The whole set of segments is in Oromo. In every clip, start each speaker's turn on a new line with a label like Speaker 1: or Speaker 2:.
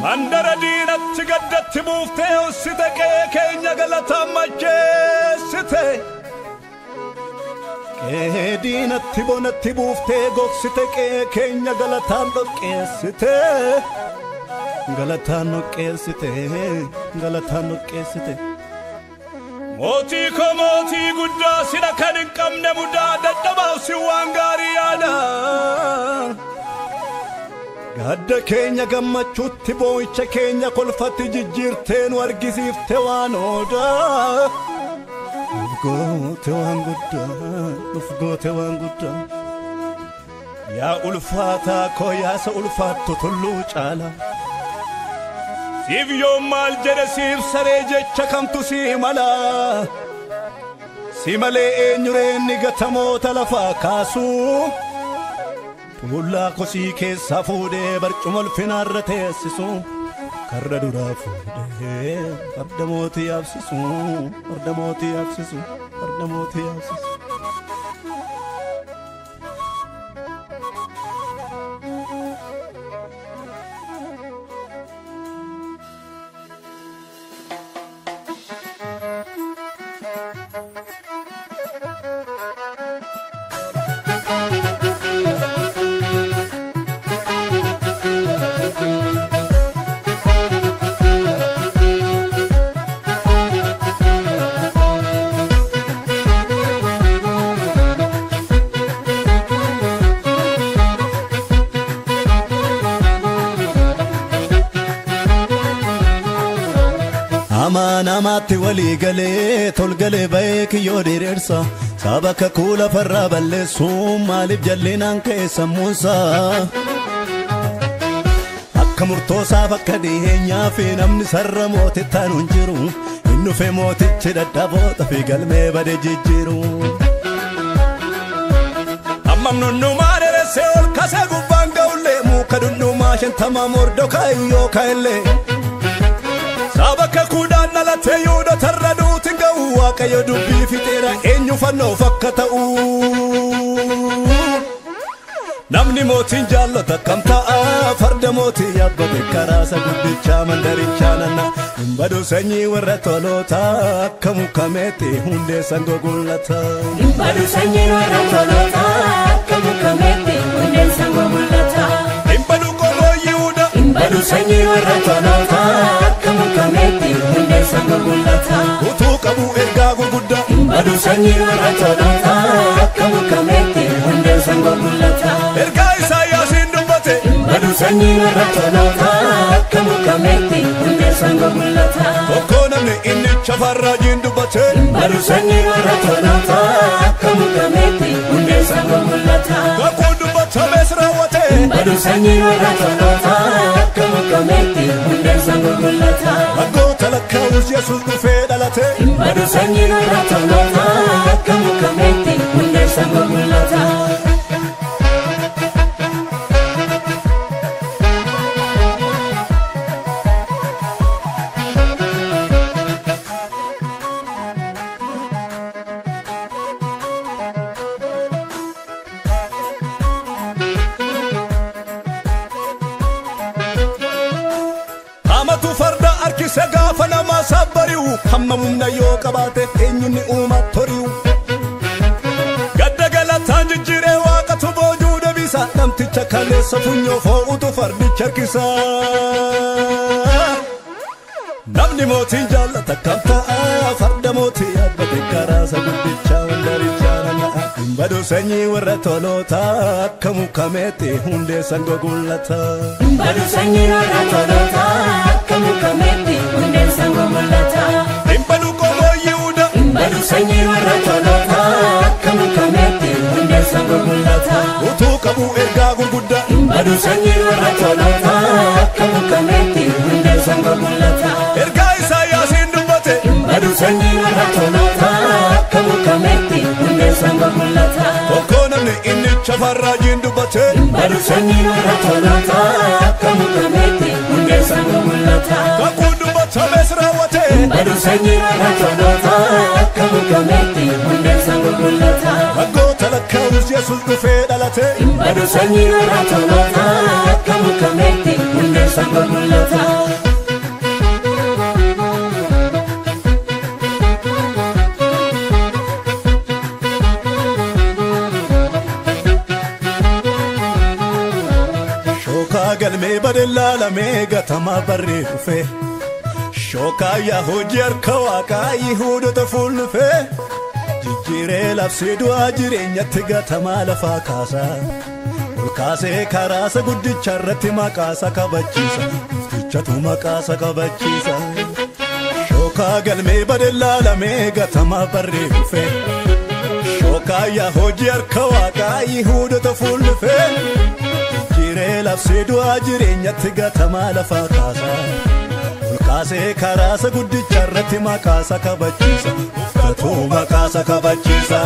Speaker 1: Mandara diinatti gaddatti buuftee hossite qe'ee keenya galataan macheessite. Qe'ee diinatti bonatti buuftee gogsite qe'ee keenya galataan dhoqqeessite. Galataan dhoqqeessite, galataan dhoqqeessite. Mootii koo mootii guddaa sida kan hin qabne mudaa dadhabaaf si waan gaarii yaada. Gadda keenya gammachuutti boo'icha keenya kolfatti jijjiirtee nu argisiifte waan odaa. Nuuf goote waan guddaa, nuuf goote waan guddaa. Yaa ulfaataa koo yaasa ulfaattu tulluu caala. Siif yoo maal jedhe siif saree jecha kamtu si mala. Si malee eenyureenni gatamoota lafaa kaasuu. Tullaa kosii keessaa fuudhee barcuma ulfinaarra teessisu. Karra duraa fuudhee farda mootii yaabsisu. Farda mootii yaabsisu. Farda mootii yaabsisu. Namatti walii galee tolgalee ba'ee kiyyoo diriirsa saba kakuu lafarraa balleessuun maaliif jallinaan ka'e sammuunsa. Akka murtoosaaf akka dhiyeenyaa fi namni sarara mootittaan hin jiru hin dhufe mootichi dadhaboota fi galmee bade jijjiiru. Ammam nunnumaa dheeressee ol kasee gubbaan ga'ullee muka dunnumaa shantamaa mordoo kaayyoo kaa'ellee. Saba kakuudhaan dhalatee yuuda tarra duutiin ga'u waaqayyo dubbii fixeera eenyu fannoof akka ta'u. Namni mootiin jaallata kam ta'a farda mootii yaabbate karaasa guddichaa mandarichaa nanna. Hin badu sanyii warra tolootaa akka mukameetti hundee sangoo gullata.
Speaker 2: Hin badu sanyii warra tolootaa akka mukameetti hundee sangoo gullata.
Speaker 1: Hin badu qomoo yuuda.
Speaker 2: Hin badu sanyii warra tolootaa akka mukameetti hundee sangoo gullata.
Speaker 1: Utuu qabu ergaa gurguddaa.
Speaker 2: Hin badu sanyii warra tolootaa akka mukameetti hundee sangoo gullata.
Speaker 1: Ergaa Isaayyaasiin dubbate.
Speaker 2: Hin badu sanyii warra tolootaa akka mukameetti hundee sangoo gullata.
Speaker 1: Tokko namni inni chafarraajiin dubbate.
Speaker 2: Hin badu sanyii warra tolootaa akka mukameetti hundee sangoo gullata.
Speaker 1: Kakuu dubbatames raawwate.
Speaker 2: Hin badu sanyii warra tolootaa akka mukameetti hundee sangoo gullata.
Speaker 1: Waggoota lakkaa'us Yesuus dhufee dhalate.
Speaker 2: Hin badu sanyii warra tolootaa akka mukameetti hundee sangoo gullata.
Speaker 1: Harkise gaafa namaa sabbari'u hamma humna yoo qabaate eenyuun uumaa tori'u. Gadda galataan jijjiiree waaqatu boojuu deebisa namticha kaleessa funyoo foo'utu fardicha harkisa. Namni mootiin jaallata kam ta'a farda mootii yaabbate karaasa guddichaa mandarichaa nanna'a. Hin badu sanyii warra tolootaa akka mukameetti hundee sangoo gullata.
Speaker 2: Hin badu sanyii warra tolootaa akka mukameetti hundee sangoo gullata.
Speaker 1: Hin badu qomoo yuuda.
Speaker 2: Hin badu sanyii warra tolootaa akka mukameetti hundee sangoo gullata.
Speaker 1: Utuu qabu ergaa gurguddaa.
Speaker 2: Hin badu sanyii warra tolootaa akka mukameetti hundee sangoo gullata.
Speaker 1: Ergaa Isaayyaasiin dubbate.
Speaker 2: Hin badu sanyii warra tolootaa akka mukameetti hundee sangoo gullata.
Speaker 1: Tokko namni inni chafarraajiin dubbate.
Speaker 2: Hin badu sanyii warra tolootaa akka mukameetti hundee sangoo gullata.
Speaker 1: Kakuu dubbatames raawwate.
Speaker 2: Hin badu sanyii warra tolootaa akka mukameetti hundee sangoo gullata.
Speaker 1: Waggoota lakkaa'us Yesus dhufee dhalate
Speaker 2: Badu sanyiin irraa tolota akka mukameetti hundeen sanga mul'ata.
Speaker 1: Shookaa galmee badellaa lamee gatamaa barree dhufe Shookaa yaa hojii harka Waaqaa Yihuudoota fuullufe Jijjiiree labsii du'aa jireenyatti gatamaa lafaa kaasa Ol kaasee karaasa guddicha irratti maqaasa kabachiisa Guddichatu maqaasa kabachiisa Shookaa galmee badellaa lamee gatamaa barree dhufe Shookaa yaa hojii harka Waaqaa Yihuudoota fuullufe Jijjiiree labsii du'aa jireenyatti gatamaa lafaa kaasa Ol kaasee karaasa guddicha irratti maqaasa kabachiisa Uffatu maqaasa kabachiisa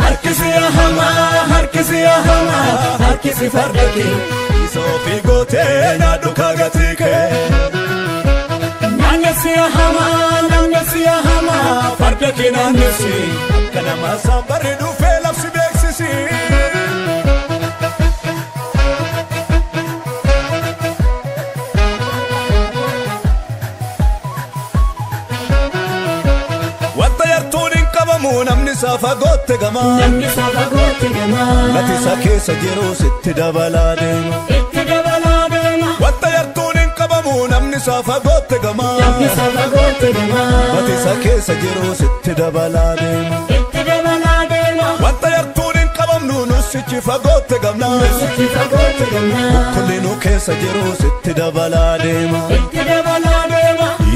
Speaker 2: Harkisi hamaa, harkisi hamaa, harkisi farda kee
Speaker 1: Isoofi gootee naaddu kaagatii kee
Speaker 2: Naannesi hamaa, farda kee naannesi
Speaker 1: Akka nama safarri dhufee labsi beeksisi Namni saafa goote gamaa Lati isa keessa jiru sitti dabalaa deema Wanta yartuun hin qabamu namni saafa goote gamaa Lati isa keessa jiru sitti dabalaa deema Wanta yartuun hin qabamnu nusichi fagoote gamna Kulli nu keessa jiru sitti dabalaa deema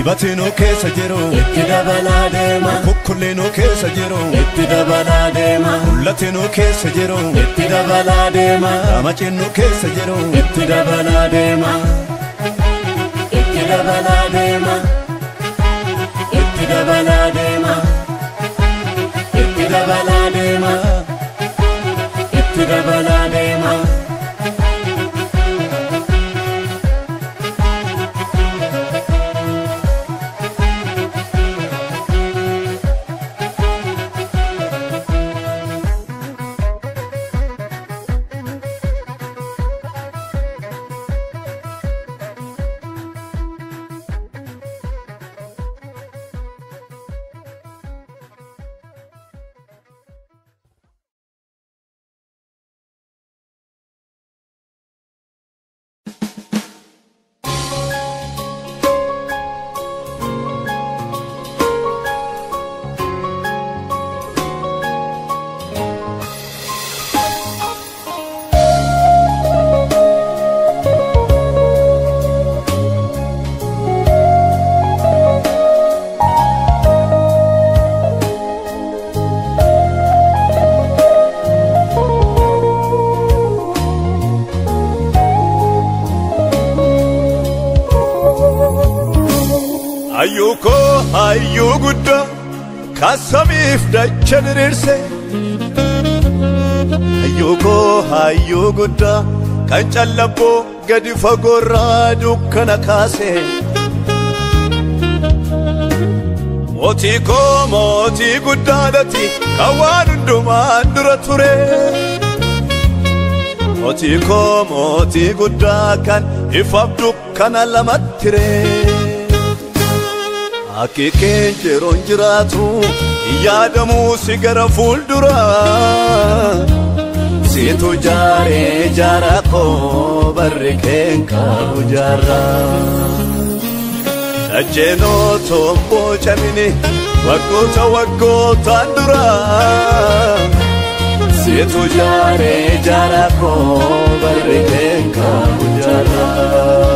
Speaker 1: Ibati nu keessa jiru itti dabalaa deema Kulli nu keessa jiru itti dabalaa deema Mul'ati nu keessa jiru itti dabalaa deema Ramacin nu keessa jiru itti dabalaa deema Itti dabalaa deema Itti dabalaa deema Itti dabalaa deema Itti dabalaa deema Hayyuu guddaa kaasamiif dacha diriirse Hayyuu guddaa kan callabboo gadi fagoorraa dukkana kaase Mootii guddaadhati kan waan hundumaan dura ture Mootii guddaa kan ifaaf dukkana lamatti ture Akikeen jeroon jiraatu yaadamuu si gara fuulduraa Situ jaaree jaaraa koo barri keen qabu jaaraa Dajjeenoo tomboo camini waggootaan duraa Situ jaaree jaaraa koo barri keen qabu jaaraa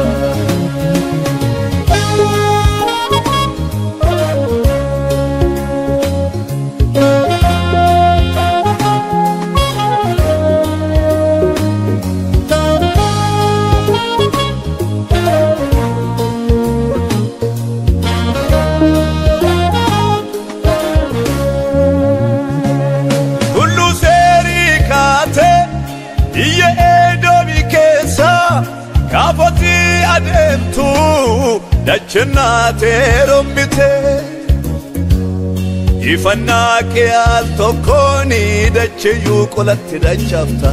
Speaker 1: Kaafati adeemtu dachannatee rombite Ifannaa kee al tokkooni dachee qolatti dachafta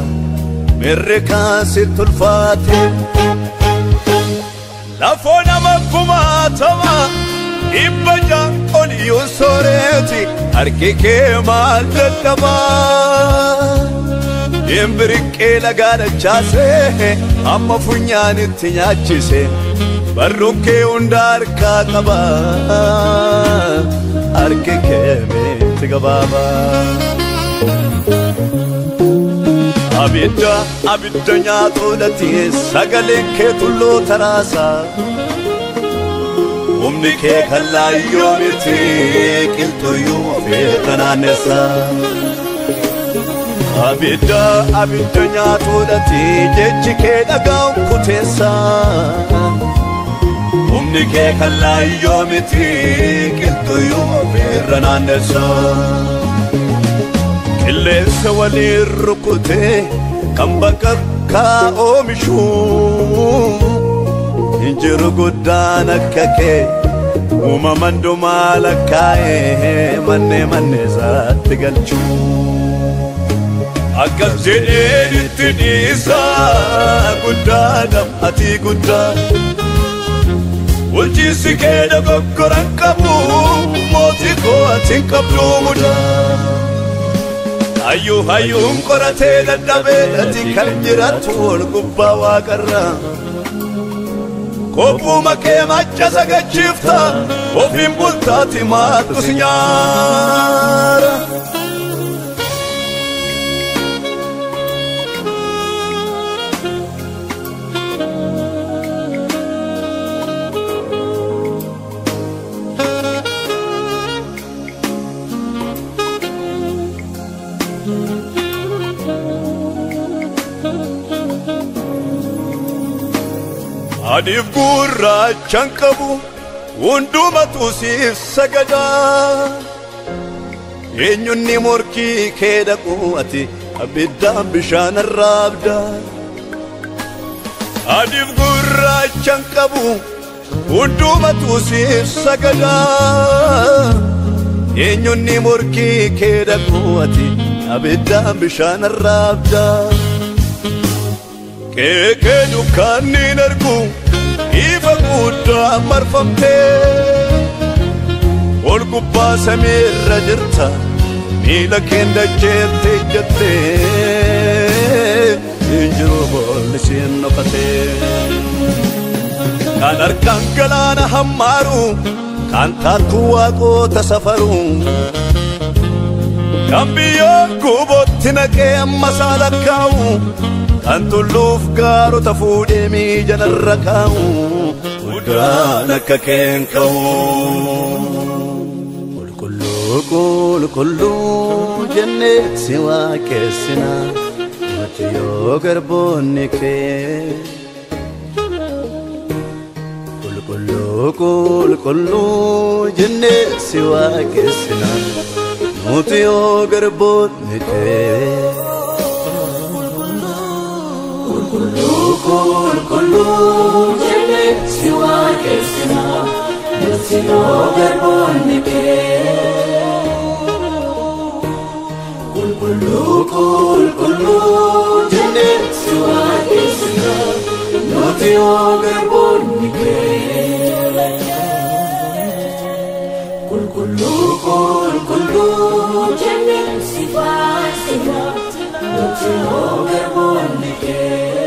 Speaker 1: mirrikaan sitti ulfaate lafoo nama kumaatama dhibba jaan oliyyuu sooreeti harki kee maal dadhabaa Imbiriqqee lagaa dachaasee amma funyaanitti nyaachise barruun kee hunda harkaa qaba harki kee miti gabaaba abidda nyaatolati sagaleen kee tulloo taraasa humni kee kallaayyoo miti qilxuyyuu ofeetta naannessa abidda nyaatolati jechi kee dhagaa'u kuteessa humni kee kallaayyoo miti qilxuyyuu ofeetta naannessa qilleensa waliin rukutee kan bakakkaa oomishuu injiru guddaan akka kee uumaman dhumaa lakkaa'ee manne isaatti galchuu akkas jedhee itti dhiisaa guddaadha ati guddaa bulchiinsi kee dogoggoran qabu mootii koo ati hin qabdu mudaa hayyuun qoratee dadhabee ati kan jiraattu ol gubbaa waaqarraa kophuma kee macha sagachiifta ofiin bultaati maattu si nyaara Adiif gurraachaan qabu hundumatu siif sagada eenyunni morkii kee dhaqu ati abiddaan bishaan arraabda Adiif gurraachaan qabu hundumatu siif sagada eenyunni morkii kee dhaqu ati abiddaan bishaan arraabda Keke dukkaaniin argu ifa guddaa marfamtee ol gubbaa samiirra jirta miila kee dacheettee jettee injiru boolli siin dhokatee kan harkaan galaana hammaaru kan taattu waaqota safaru kan biyyoo gubootti naqee amma saalakkaa'u kan tulluuf gaarota fuudhee miijanarra kaa'u gudaan akka keen ka'u qulqulluu jennee si waaqessina nuti yoo garboonni kee qulqulluu jennee si waaqessina nuti yoo garboonni kee Kullu jenne si waaqessina nuti yoo garboonni kee Kullu jenne si waaqessina nuti yoo garboonni kee Kullu jenne si waaqessina nuti yoo garboonni kee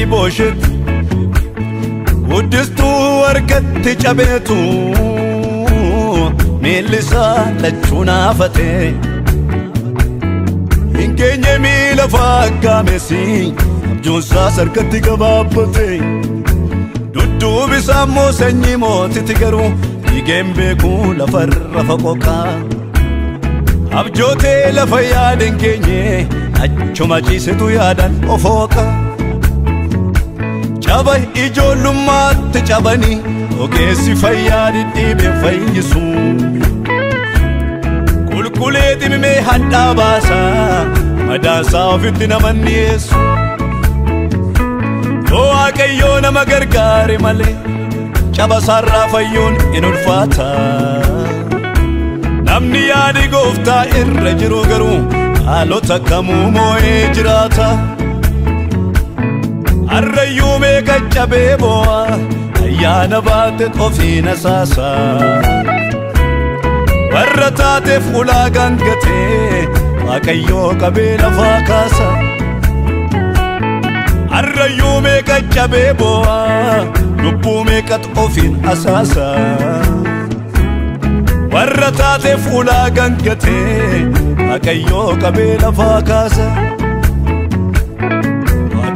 Speaker 1: Mephibosheth Uddistu argatti cabeetu Miillisa lachuun hafate Hin geenye miila faaggaamesi Abjuunsaa sarkatti gabaabbate Dudduubisaa immoo sanyii mootitti garuu Dhiigeen beekuu lafarra faqoqaa Abjootee lafa yaaden keenye Achuma ciisetu yaadan ofooqa Caba ijoollummaatti cabanii Ogeessi fayyaa dhidhiibeen fayyisu Qulqulee dhimimee hadhaa baasaa Madaasaa ofitti naman dhiyeessu Yoo Waaqayyoo nama gargaare malee Caba sarraa fayyuun in ulfaata Namni yaadi gooftaa irra jiru garuu Haalota kamuu moo'ee jiraata Arrayyuu meeqa cabee boo'a Ayyaana baate ofiin asaasa Warra taateef ulaagaan gatee Waaqayyoo qabee lafaa kaasa Arrayyuu meeqa cabee boo'a Lubbuu meeqat ofiin asaasa Warra taateef ulaagaan gatee Waaqayyoo qabee lafaa kaasa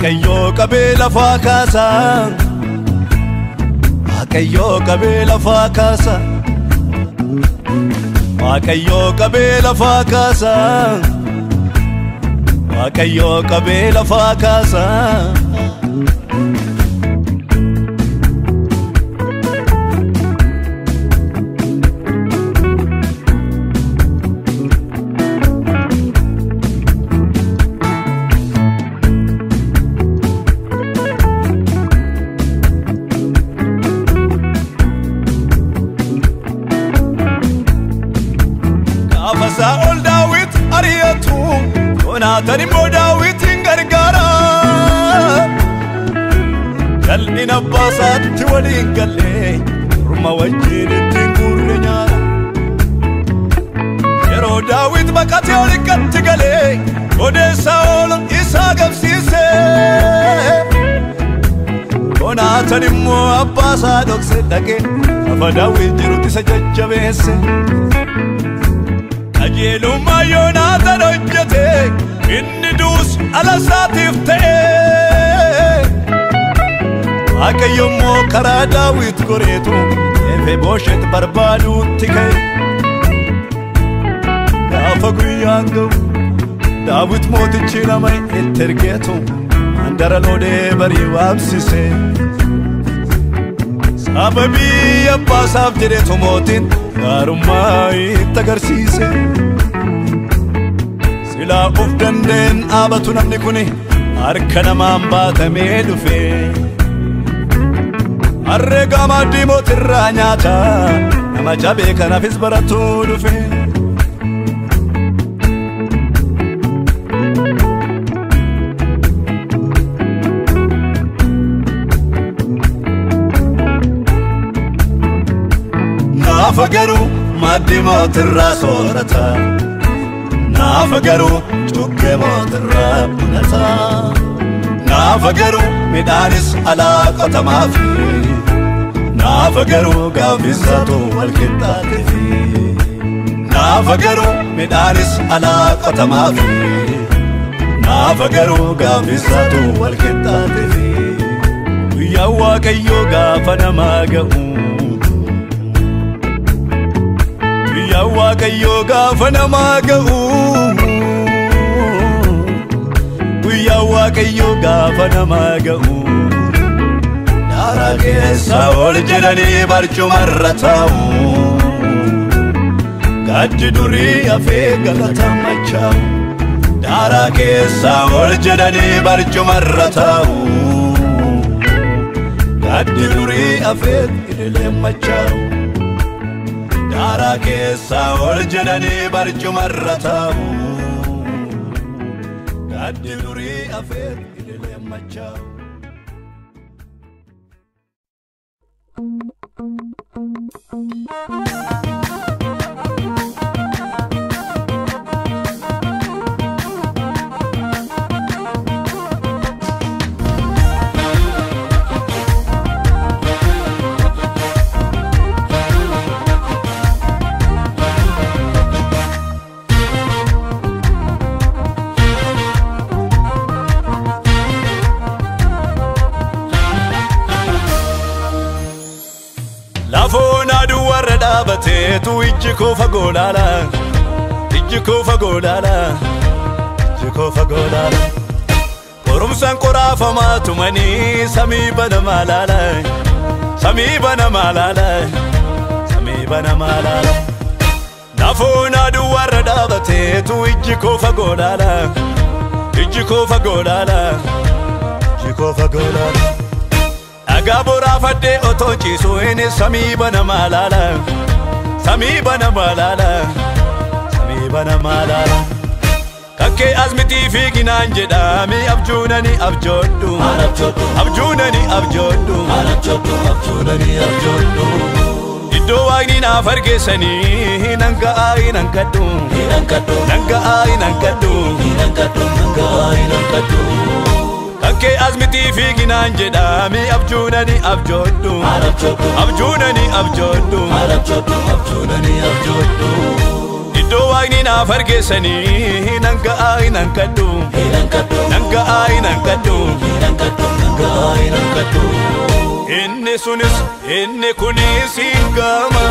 Speaker 1: Waaqayyoo qabee lafaa kaasa Waaqayyoo qabee lafaa kaasa Waaqayyoo qabee lafaa kaasa Waaqayyoo qabee lafaa kaasa Saa'ol Daawit ari'atu Yoonaataan immoo Daawitin gargaara Jal'in abbaa isaatti waliin galee Orma wajjin ittiin gurre nyaara Yeroo Daawit baqatee olitti galee Godee Saa'ol isaa gabsiise Yoonaataan immoo abbaa isaa dhokse dhaqee lafa Daawit jirutti isa jajjabeesse Qajeelummaa Yoonaataan hojjete inni duus ala isaatiif ta'e Waaqayyo immoo karaa Daawit goreetu Mephibosheth barbaaduutti ka'e Gaafa guyyaan ga'u Daawit mootichi nama itti ergeetu Handara loodee barii waamsise Sababii abbaa isaaf jedheetu mootiin gaarummaa itti agarsiise Silaa of dandeen dhaabatu namni kuni harka namaan baatamee dhufe Harree gamaaddii mootirraa nyaata nama cabee kanaafis baratuu dhufe Naafa garuu maaddii mootirraa soorata Naafa garuu cuqqee mootirraa bunata Naafa garuu midhaanis alaa qotamaafi Naafa garuu gaaffisaatu walqixxaateefi Naafa garuu midhaanis alaa qotamaafi Naafa garuu gaaffisaatu walqixxaateefi Guyyaa Waaqayyoo gaafa namaa ga'u Guyyaa Waaqayyoo gaafa namaa ga'u Guyyaa Waaqayyoo gaafa namaa ga'u Daara keessa ol jedhanii barcumarra taa'u Gaddi durii hafee galatamacha'u Daara keessa ol jedhanii barcumarra taa'u Gaddi durii hafee idileemmacha'u Daara keessa ol jedhanii barcumarra taa'u Gaddi durii hafee idileemmacha'u tu ijji koo fagoo laala ijji koo fagoo laala ijji koo fagoo laala qorumsaan qoraafamaa tumanii samii banamaa laala samii banamaa laala samii banamaa laala nafoon aduu warra dhaabatee tu ijji koo fagoo laala ijji koo fagoo laala ijji koo fagoo laala dhagaa boraafadhee otoo ciisuu inni samii banamaa laala samii banamaa laala samii banamaa laala kakkee asmitii fiiginaan jedhaami abjuunani abjoodhu abjuunani abjoodhu abjuunani abjoodhu iddoo waaqni naaf argeessanii nan ga'aa nan kadhu nan ga'aa nan kadhu kakkee asmitii fiiginaan jedhaami abjuunani abjoodhu abjuunani abjoodhu abjuunani abjoodhu iddoo waaqni naaf argeessanii nan ga'aa nan kadhu nan ga'aa nan kadhu inni sunis inni kunis hingama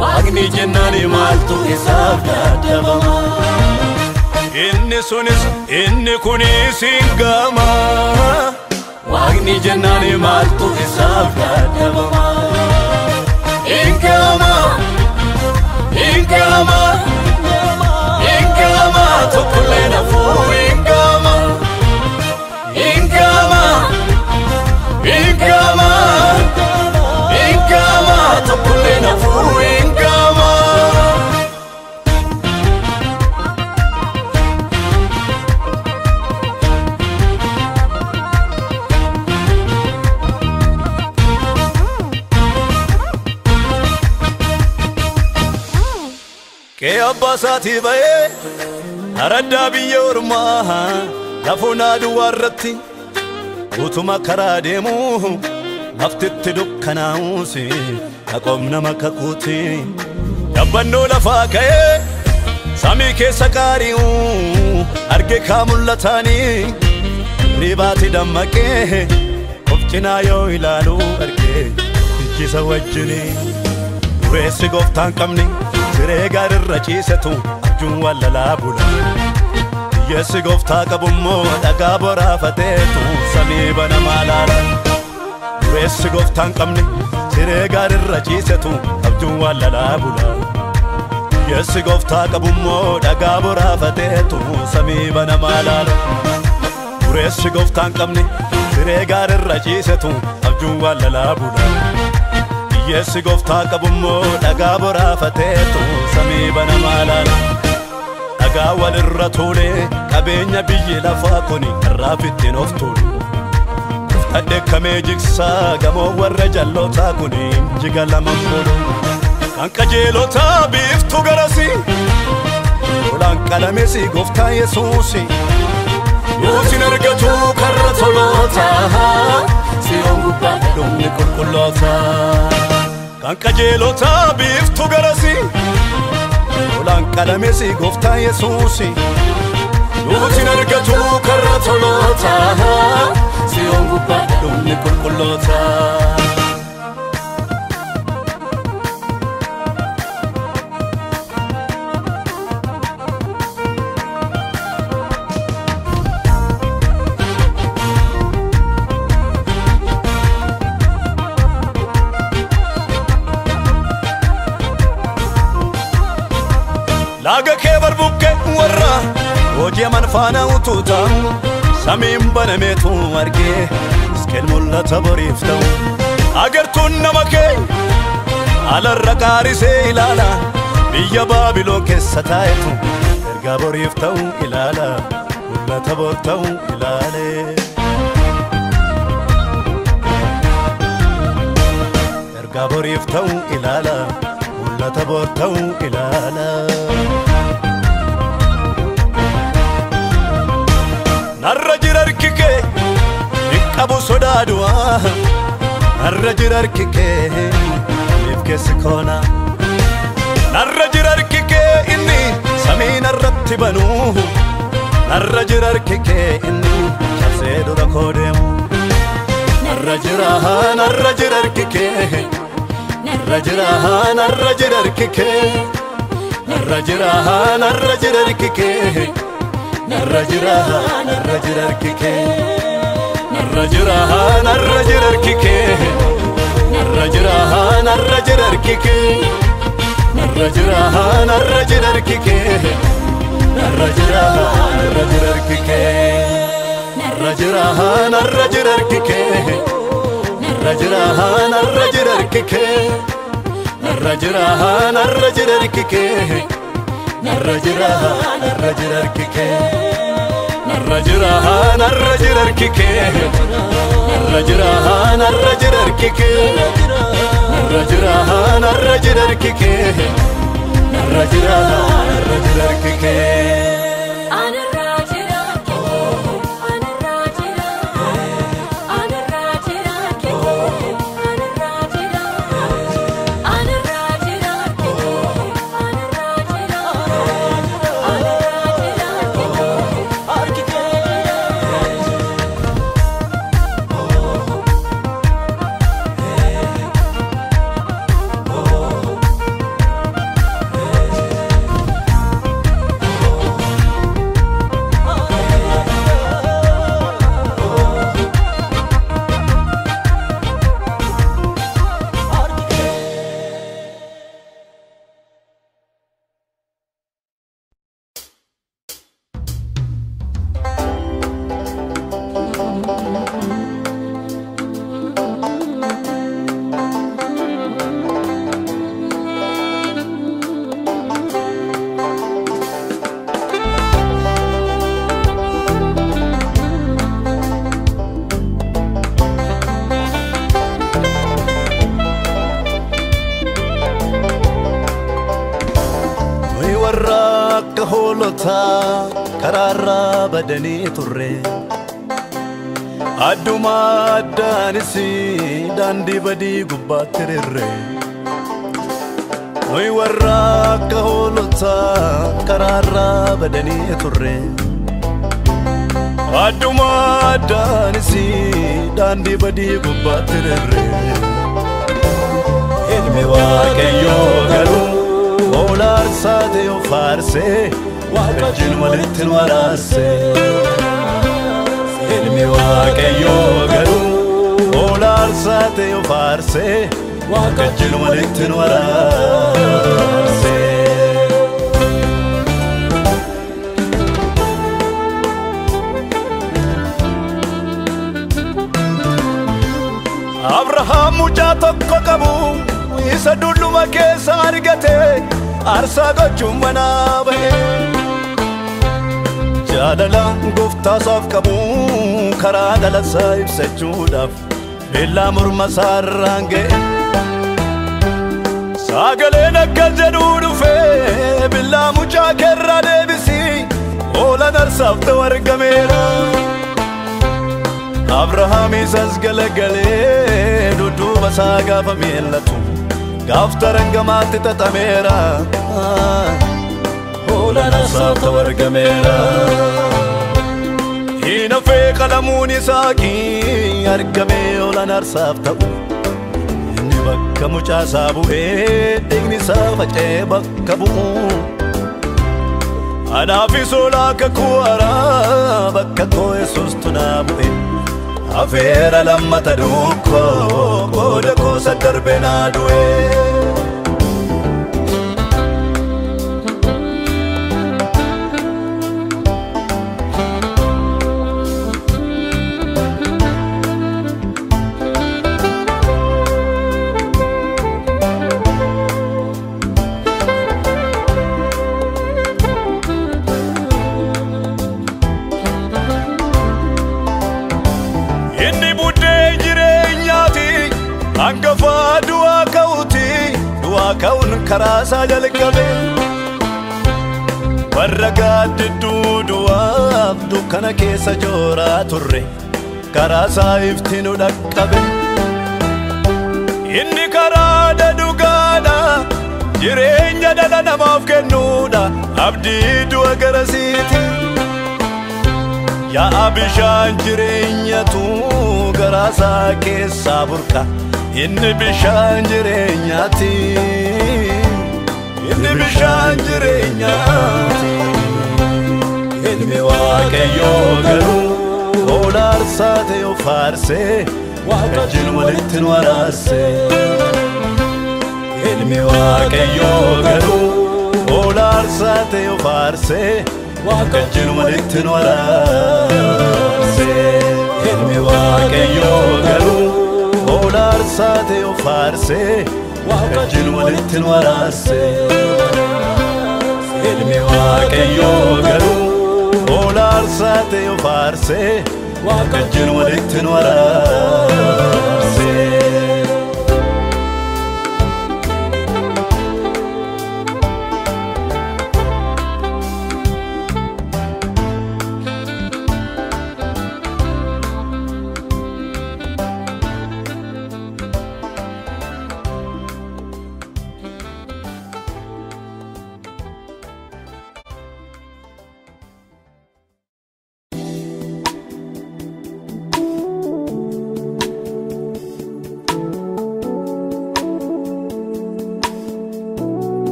Speaker 1: waaqni jennaani maaltu isaaf dadhabama inni sunis inni kunis hingama waaqni jennaani maaltu isaaf dadhabama hingama hingama hingama tokkollee nafuu hingama hingama hingama hingama tokkollee nafuu hingama kee abbaa isaatii ba'ee araddaa biyya ormaa lafoon aduu warratti utuma karaa deemu laftitti dukkanaa'uusi haqoom nama kakuuti dhabbannoo lafaa ka'ee samii keessa qaari'u arge kaa mul'ataanii ribaati dammaqee of cinaa yoo ilaalu arge ijjisa wajjini dureessi gooftaan qabni siree gaarirra ciisetu abjuun wallalaa bula hiyyeessi gooftaa qabummoo dhagaa boraafateetu samii banamaa laala dureessi gooftaan qabni siree gaarirra ciisetu abjuun wallalaa bula hiyyeessi gooftaa qabummoo dhagaa boraafateetu samii banamaa laala dureessi gooftaan qabni siree gaarirra ciisetu abjuun wallalaa bula hiyyeessi gooftaa qabummoo dhagaa boraafateetu samii banamaa laala dhagaa walirra tuulee qabeenya biyyi lafaa kuni irraa fittiin of tuulu dhadheekkamee jigsaa gamoo warra jallootaa kuni jiga laman bulu kan qajeelotaa biiftu garasi olaan qalamesi gooftaa yesuusi yuusin argatu karra tolootaa siyoon gubbaa dhumni qulqullootaa kan qajeelotaa biiftu garasi olaan qalamesi gooftaa yesuusi yuusin argatu karra tolootaa siyoon gubbaa dhumni qulqullootaa laga kee barbuqqee warra hojii manfaana utuutaan samiin banameetu argee iskeel mul'ata boriif ta'u agartuun nama kee alarra qaarisee ilaala biyya baabiloon keessa taa'etu ergaa boriif ta'u ilaala mul'ata bor ta'u ilaale ergaa boriif ta'u ilaala mul'ata bor ta'u ilaala narra jira harki kee dhiqqabu sodaadu'a narra jira harki kee if keessi koona narra jira harki kee inni samii narratti banu narra jira harki kee inni cabsee dura koo deemu narra jira harki kee Narrajirahan arrajidarkike Narrajirahan arrajidarkike Narrajirahan arrajidarkike Narrajirahan arrajidarkike Narrajirahan arrajidarkike Narrajirahan arrajidarkike Narrajirahan arrajidarkike Narrajirahan arrajidarkike Narrajirahan arrajidarkike Narrajirahan arrajidarkike Narrajirahan arrajidarkike Narrajirahan arrajidarkike Narrajirahan arrajidarkike Narrajirahan arrajidarkike Narrajirahan arrajidarkike Kararra badani turre Aduma danisi dandi badi gubbatirre Noi warra kaholota kararra badani turre Aduma danisi dandi badi gubbatirre Ilmi waaqayyo galu olar sade o farse Wajjin walittin waraase Ilmi waaqayyo galu olaar saate yo faarse Wajjin walittin waraase Abrahaam mucaa tokko qabu isa dulluma keessa argate aarsaa gochuun manaa bahe Jaalala gooftaa isaaf qabu karaa dhalasaa ibsachuudhaaf beellaa morma isaarraan ga'e Sagaleen akkas jedhuu dhufee billaa mucaa keerraa deebisi oolan aarsaaf ta'u argameera Abrahaamis as galagalee dudduuba isaa gaafa miillatu gaaf tarangamaatti xaxameera Oolan aarsaaf ta'u argameera Hinafee qalamuun isaaqii argamee oolan aarsaaf ta'u Inni bakka mucaa isaa bu'ee dhiigni isaa faca'ee bakka bu'u Anaafis oolaa kakuu haaraa bakka koo Yesuustu naa bu'e Afeera lammata dukkoo booda koosa darbe naa du'e Angafa du'a ka'uun karaa isaa jalqabe warra gaaddiduu du'aaf dukkana keessa jooraa turre karaa isaa iftiinu dhaqqabe Inni karaa dhugaadha jireenya dhala namaaf kennuudha abdii du'a garasiiti Yaa bishaan jireenyatu garaa isaa keessaa burqa inni bishaan jireenyaati inni bishaan jireenyaati ilmi waaqayyoo garuu hola aarsaa ta'e of aarsee wajjin walitti nu araarse ilmi waaqayyoo garuu hola aarsaa ta'e of aarsee wajjin walitti nu araarse ilmi waaqayyoo garuu hola aarsaa ta'e of aarsee wajjin walitti nu araarse ilmi waaqayyoo garuu hola aarsaa ta'e of aarsee wajjin walitti nu araarse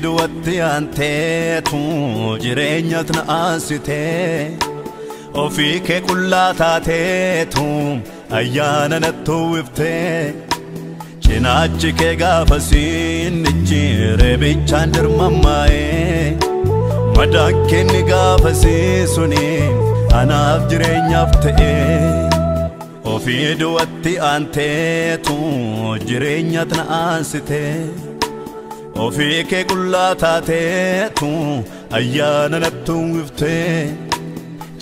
Speaker 1: duwatti aanteetu jireenyat na aansite ofii kee qullaa taateetu ayyaana natti uwwifte cinaachi kee gaafasiinichi reebichaan dirmammaa'e madaan kenni gaafasiisuni anaaf jireenyaaf ta'e ofii duwatti aanteetu jireenyat na aansite ofii kee qullaa taateetu ayyaana natti uwwifte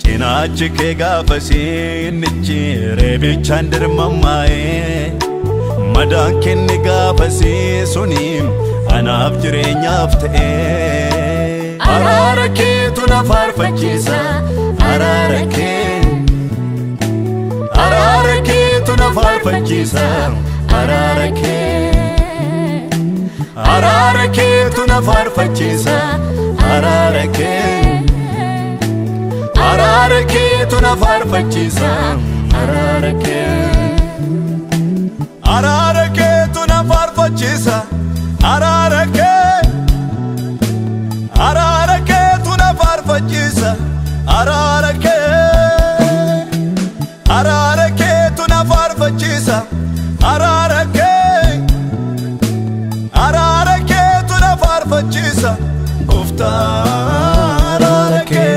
Speaker 1: cinaachi kee gaafasiinichi reebichaan dirmammaa'e madaan kenni gaafasiisuni anaaf jireenyaaf ta'e araara keetu na faarfachiisa araara keetu na faarfachiisa araara keetu na faarfachiisa araara keetu na faarfachiisa araara keetu na faarfachiisa araara keetu na faarfachiisa araara keetu na faarfachiisa araara keetu na faarfachiisa gooftaa araara kee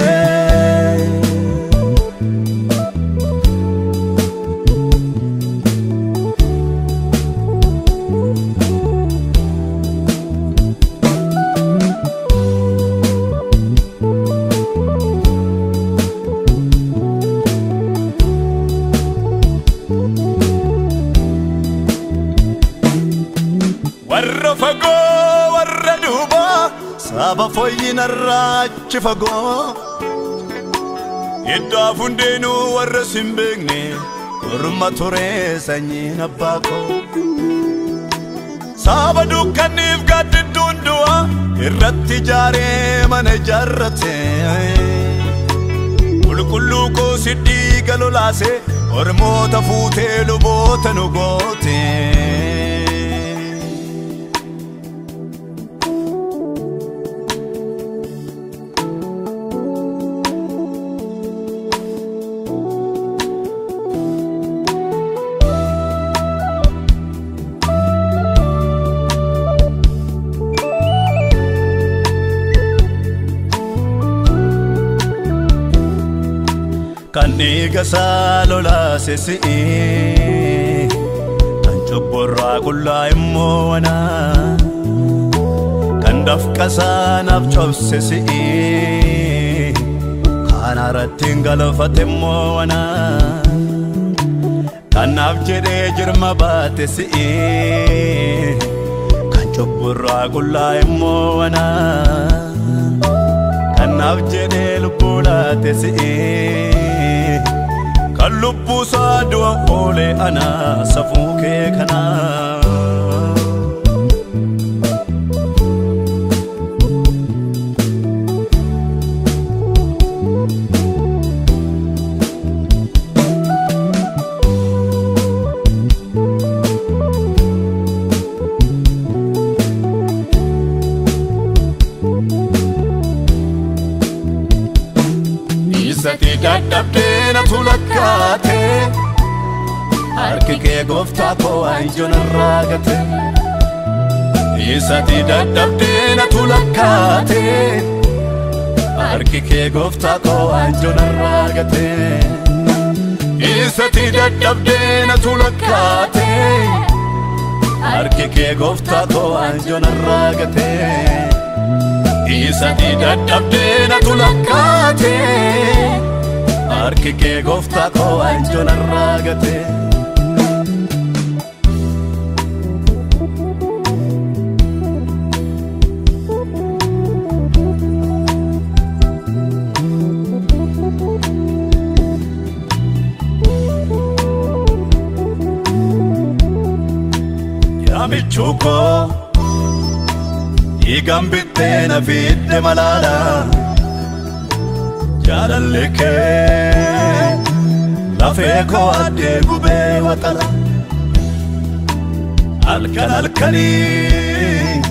Speaker 1: warra fagoo warra duubaa saba foyyina raachi fagoo iddoo hundeenuu warra sin beekne orma turee sanyiin abbaa koo saba dukkaniif gaddidduun du'a irratti ijaaree mana ijaarrate qulqulluu koo sidhii galolaasee ormoota fuutee luboota nu goote kan dhiiga isaa lolaase si'i kan cubburraa qullaa immoo wana kan dafqa isaa naaf cobse si'i kan harattiin galfate immoo wana kan naaf jedhee jirma baate si'i kan cubburraa qullaa immoo wana kan naaf jedhee lubbuu laate si'i kan lubbuu isaa du'a oole ana safu fuke kana Isati dadhabdeen atulakkaate harki kee gooftaa koo anjoon arraagate Isati dadhabdeen atulakkaate harki kee gooftaa koo anjoon arraagate Isati dadhabdeen atulakkaate harki kee gooftaa koo anjoon arraagate Isati dadhabdeen atulakkaate harki kee gooftaa koo anjoon arraagate Yaamichuuko Igambitteena fidde malaala Jaalalli kee lafee koo addee gubee waxala Halkan halkanii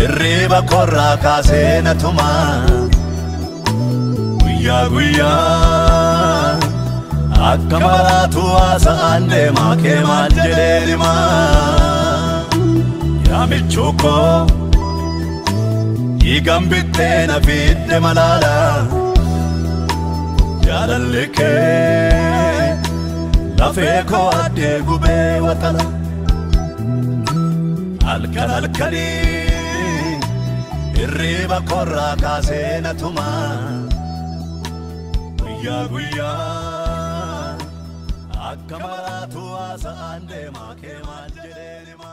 Speaker 1: irriiba korraa kaasee na tuma Guyyaa guyyaa akka maraatu haasa'aan deemaa kee maal jedhee himaa Yaamichuuko Igambitteena fidde malaala Jaalalli kee lafee koo addee gubee waxala Halkan halkanii irriiba korraa kaasee na tuma Guyyaa guyyaa akka maraatu haasa'aan deemaa kee maal jedhee himaa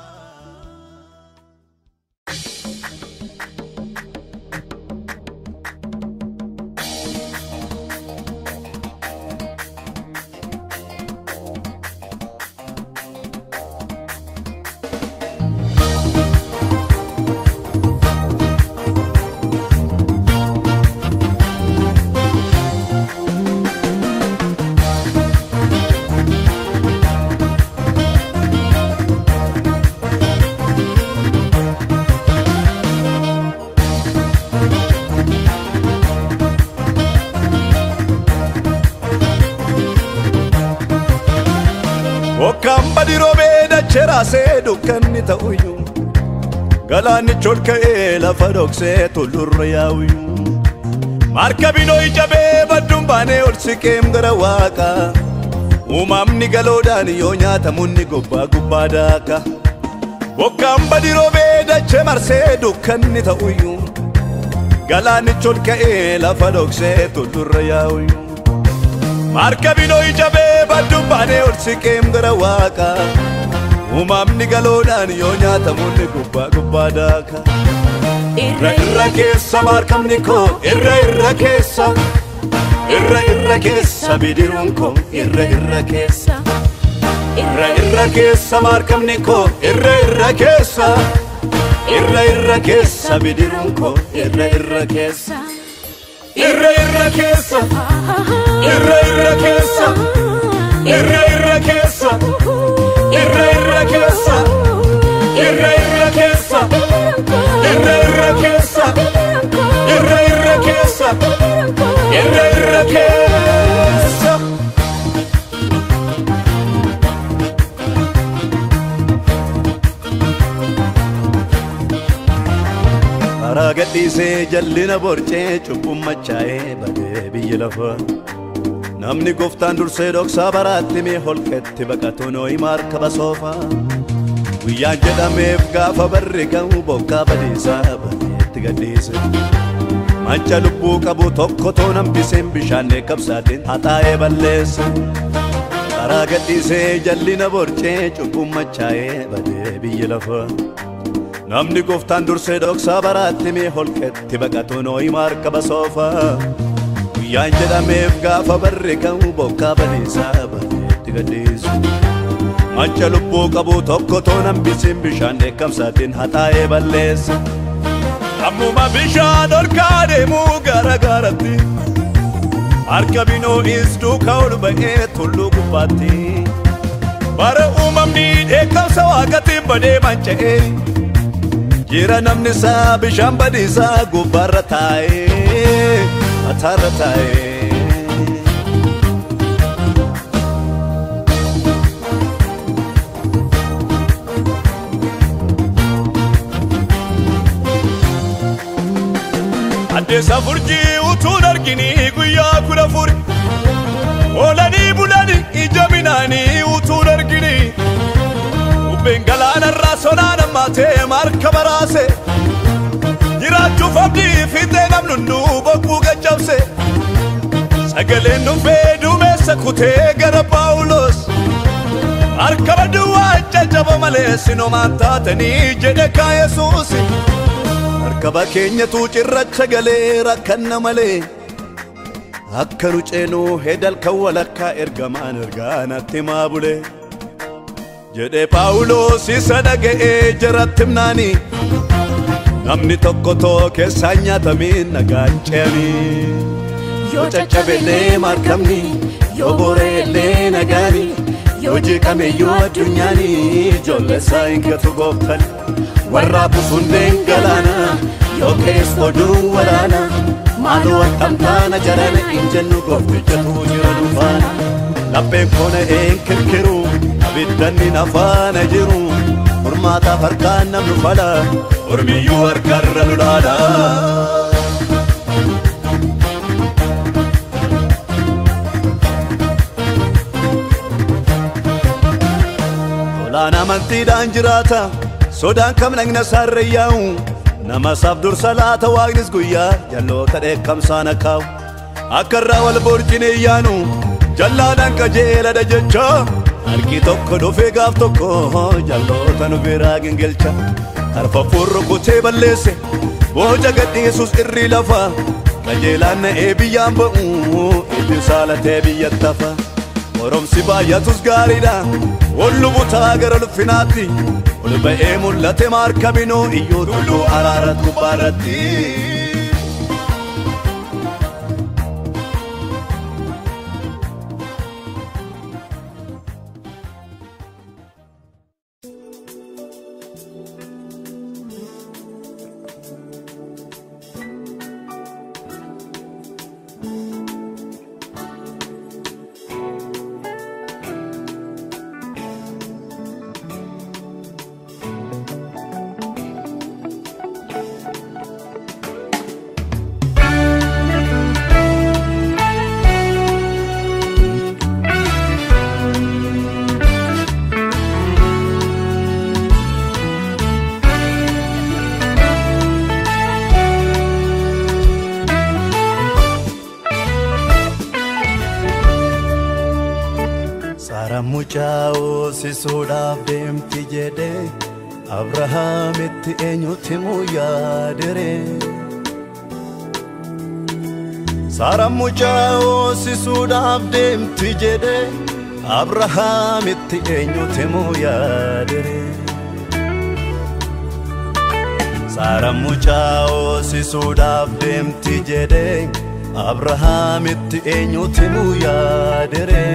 Speaker 1: Okamba di robeeda cheraasee dukkanni ta'uyyuu Galaanni cholka'ee lafa dhoksee tullurra yaa'uyyuu Markabinoo ijabee badduun baanee ol siqeem gara waaqaa Uumamni galoodhaan yoo nyaatamunni gubbaa gubbaa daaka Okamba di robeeda chemarsee dukkanni ta'uyyuu Galaanni cholka'ee lafa dhoksee tullurra yaa'uyyuu Markabinoo ijabee badduun baanee ol siqeem gara waaqaa Uumamni galoodhaan yoo nyaatamunni gubbaa gubbaa daaka Irra keessa markabni koo irra keessa Irra keessa bidiruun koo irra keessa Irra keessa markabni koo irra keessa Irra keessa bidiruun koo irra keessa Irra keessa Irra keessa Irra keessa Irra keessa Irra keessa Irra keessa Irra keessa Irra keessa Karaa gadhiisee jallina borcee cubbuun machaa'ee badee biyya lafaa Namni gooftaan dursee dhoksaa baraatti mee holqetti baqatuun ho'i markaba soofaa Guyyaan jedhameef gaafa barri ga'u bokkaa badiisaa badeetti gadhiise Manca lubbuu qabu tokko toon hambiseen bishaannee qabsaatiin haxaa'ee balleesse Karaa gadhiisee jallina borcee cubbuun machaa'ee badee biyya lafaa Namni gooftaan dursee dhoksaa baraatti mee holqetti baqatuun ho'i markaba soofaa Guyyaan jedhameef gaafa barri ga'u bokkaa badiisaa badeetti gadhiise mancha lubbuu qabu tokko toon hambisin bishaan dheekkamsaatiin haxaa'ee balleessa ammuma bishaan ol kaadheemuu gara gaaratti harka binoo'is duukaa ol ba'ee tulluu gubbaatti bara uumamni dheekkamsa waaqatiin badee manca'ee jira namni isaa bishaan badiisaa gubbaarra taa'ee mataarra taa'ee addeessa furjii utuun arginii guyyaa kudha furi oolanii bulanii ija minaanii utuun arginii bubbeen galaanarraa sonaan ammaatee marka baraase jiraachuuf abdii fixee namnunnuu bokkuu gaccabse sagaleen dhufee duumessa kutee gara Phaawulos harka baduwwaa jajjaba malee sinomaan taatanii jedhe kaa Yesuus harkaba keenyatu cirracha galee rakkanna malee akka nu ceenuu hedal kan walakkaa ergamaan ergaanatti maa bulee jedhe Phaawulos isa dhaga'ee jaratti himnaanii namni tokko too keessaan nyaatamiin nagaan ce'anii yoo caccabellee markabni yoo boreellee nagaanii yoo jeeqameyyuu addunyaanii ijoolleessaa hin gatu gooftan warra bufunneen galaana yoo kees oduu waraana maaloo akkamtaana jarana hin jennu gooftichatu jira dhufaana lapheen koona een kirkiru abiddanni nafaana jiru furmaataaf harkaan namnu fala ormiyyuu harkarra lulaadha tolaan amantiidhaan jiraata sodaan kam nagna saarre yaa'u nama saaf dursa laata waaqnis guyyaa jalloota dheekkamsaan akaa'u akka irraa wal borcine yaanu jallaadhaan qajeeladha jecha harki tokko dhufee gaaf tokko jalloota nu biraa gingilcha harfafuun rukutee balleesse booja gadhiisus irri lafa qajeelaan na'ee biyyaan ba'u itti saalatee biyyatti hafa oromsi baay'atus gaariidha ol lubutaa gara ulfinaatti ol ba'ee mul'ate markabinoo iyyuu tulluu araarat gubbaarratti mucaa'oo sisuudhaaf deemti jedhe Abrahaamitti eenyutti muu yaadere Saaraan mucaa'oo sisuudhaaf deemti jedhe Abrahaamitti eenyutti muu yaadere Saaraan mucaa'oo sisuudhaaf deemti jedhe Abrahaamitti eenyutti muu yaadere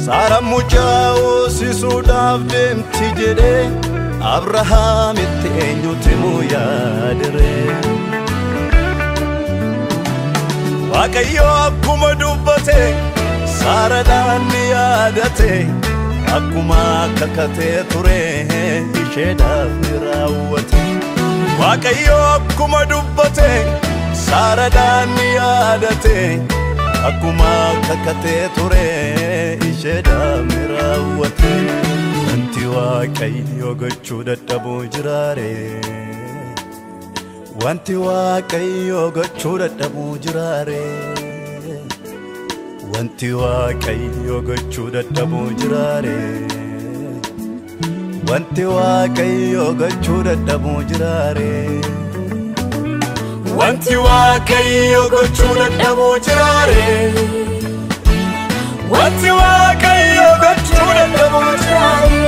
Speaker 1: Saaraan mucaa'oo sisuudhaaf deemti jedhe Abrahaamitti eenyutti muu yaadere Waaqayyo akkuma dubbate Saaraadhaan ni yaadate akkuma kakatee ture isheedhaaf ni raawwate Waaqayyo akkuma dubbate Saaraadhaan ni yaadate akkuma kakatee ture isheedhaaf ni raawwate wanti Waaqayyo gochuu dadhabuu jiraare wanti Waaqayyo gochuu dadhabuu jiraare wanti Waaqayyo gochuu dadhabuu jiraare wanti Waaqayyo gochuu dadhabuu jiraare wanti Waaqayyo gochuu dadhabuu jiraare wanti waaqayyo gochuu dadhabuu jiraare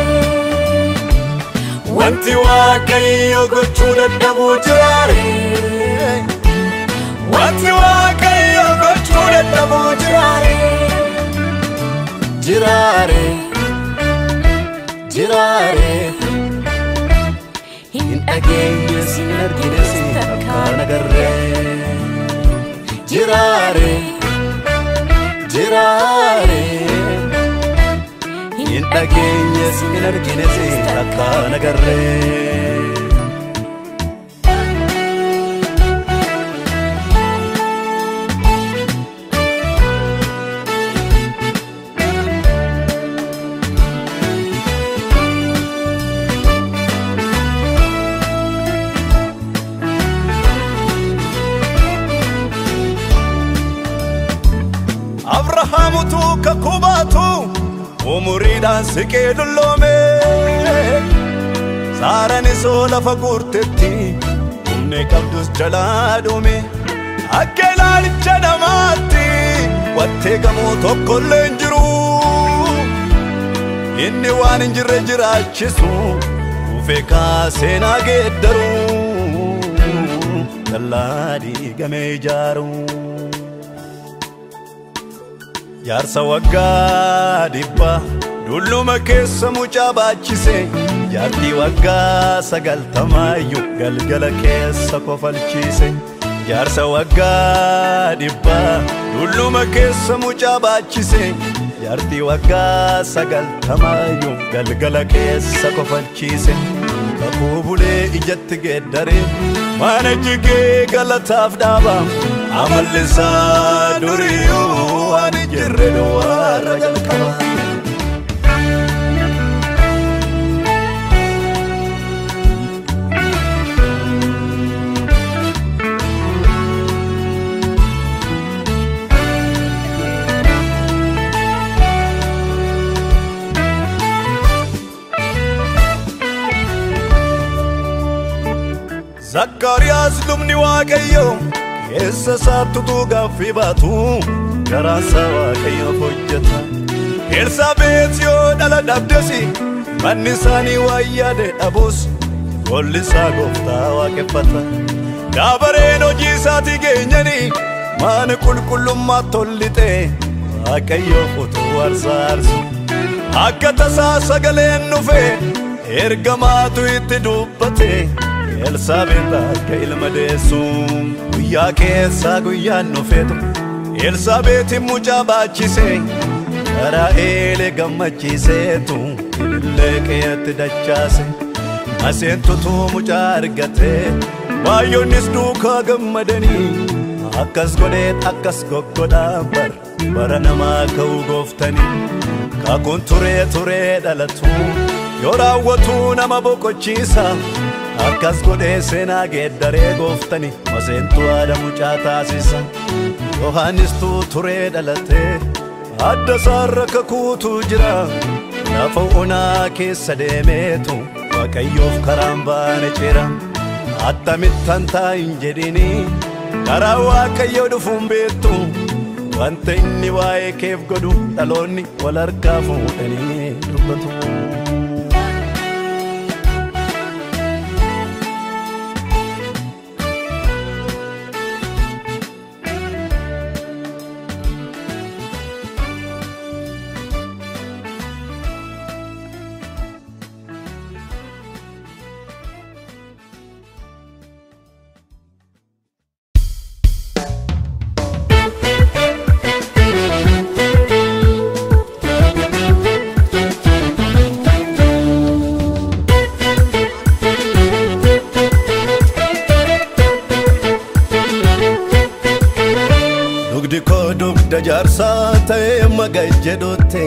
Speaker 1: wanti waaqayyo gochuu dadhabuu jiraare wanti waaqayyo gochuu dadhabuu jiraare jiraare jiraare hin dhageenyes hin argines takkaan agarree jiraare jiraare hin dhageenyes hin argines takkaan agarree Abrahamutu kakubatu umuriidhaan siqee dulloome Saaraan isoo lafa guurtetti humne qabdus jalaa dhume akka ilaalicha namaatti wattee gamoo tokkollee hin jiru inni waan hin jirre jiraachisu dhufee kaasee naa geeddaru dallaa diigamee ijaaru Jaarsa waggaa dhibba dulluma keessa mucaa baachise jaartii waggaa 90 galgala keessa kofalchiise jaarsa waggaa dhibba dulluma keessa mucaa baachise jaartii waggaa 90 galgala keessa kofalchiise kakuu bulee ijatti geeddare mana jigee galataaf dhaaba amallisaa duriyuu waan jirre duwwaarra jalqaba Zakariyaas lubni waaqayyo keessa isaattutu gaaffii baatu garaansa waaqayyoof hojjeta Elsaabeet yoo dhala dhabdesi manni isaanii waan yaade dhabus golli isaa gooftaa waaqeffata Daabareen hojii isaatii geenyanii mana qulqullummaa tollite waaqayyoof utuu aarsu akka tasaa sagaleen dhufe ergamaatu itti dubbate Elsaabeet akka ilma deessu guyyaa keessaa guyyaan dhufeetu Elsaabeetin mucaa baachise karaa eelee gammachiiseetu ilillee qe'eetti dachaase aseentutu mucaa argate baay'oonnis duukaa gammadanii akkas godheet akkas goggodhaa bara namaa ka'uu gooftanii kakuun turee dhalatu yoo raawwatu nama boqochiisa akkas godhee seenaa geeddaree gooftani maseentuu haadha mucaa taasisa Yohaannistuu turee dhalatee adda isaarra kakuutu jira lafa onaa keessa deemeetu waaqayyoof karaan baane jira attamittan taa'in jedhini karaa waaqayyoo dhufuun beektu wanta inni waa'ee keef godhu dhaloonni wal harkaa fuudhanii dubbatu Jaarsaa ta'ee magajjedootte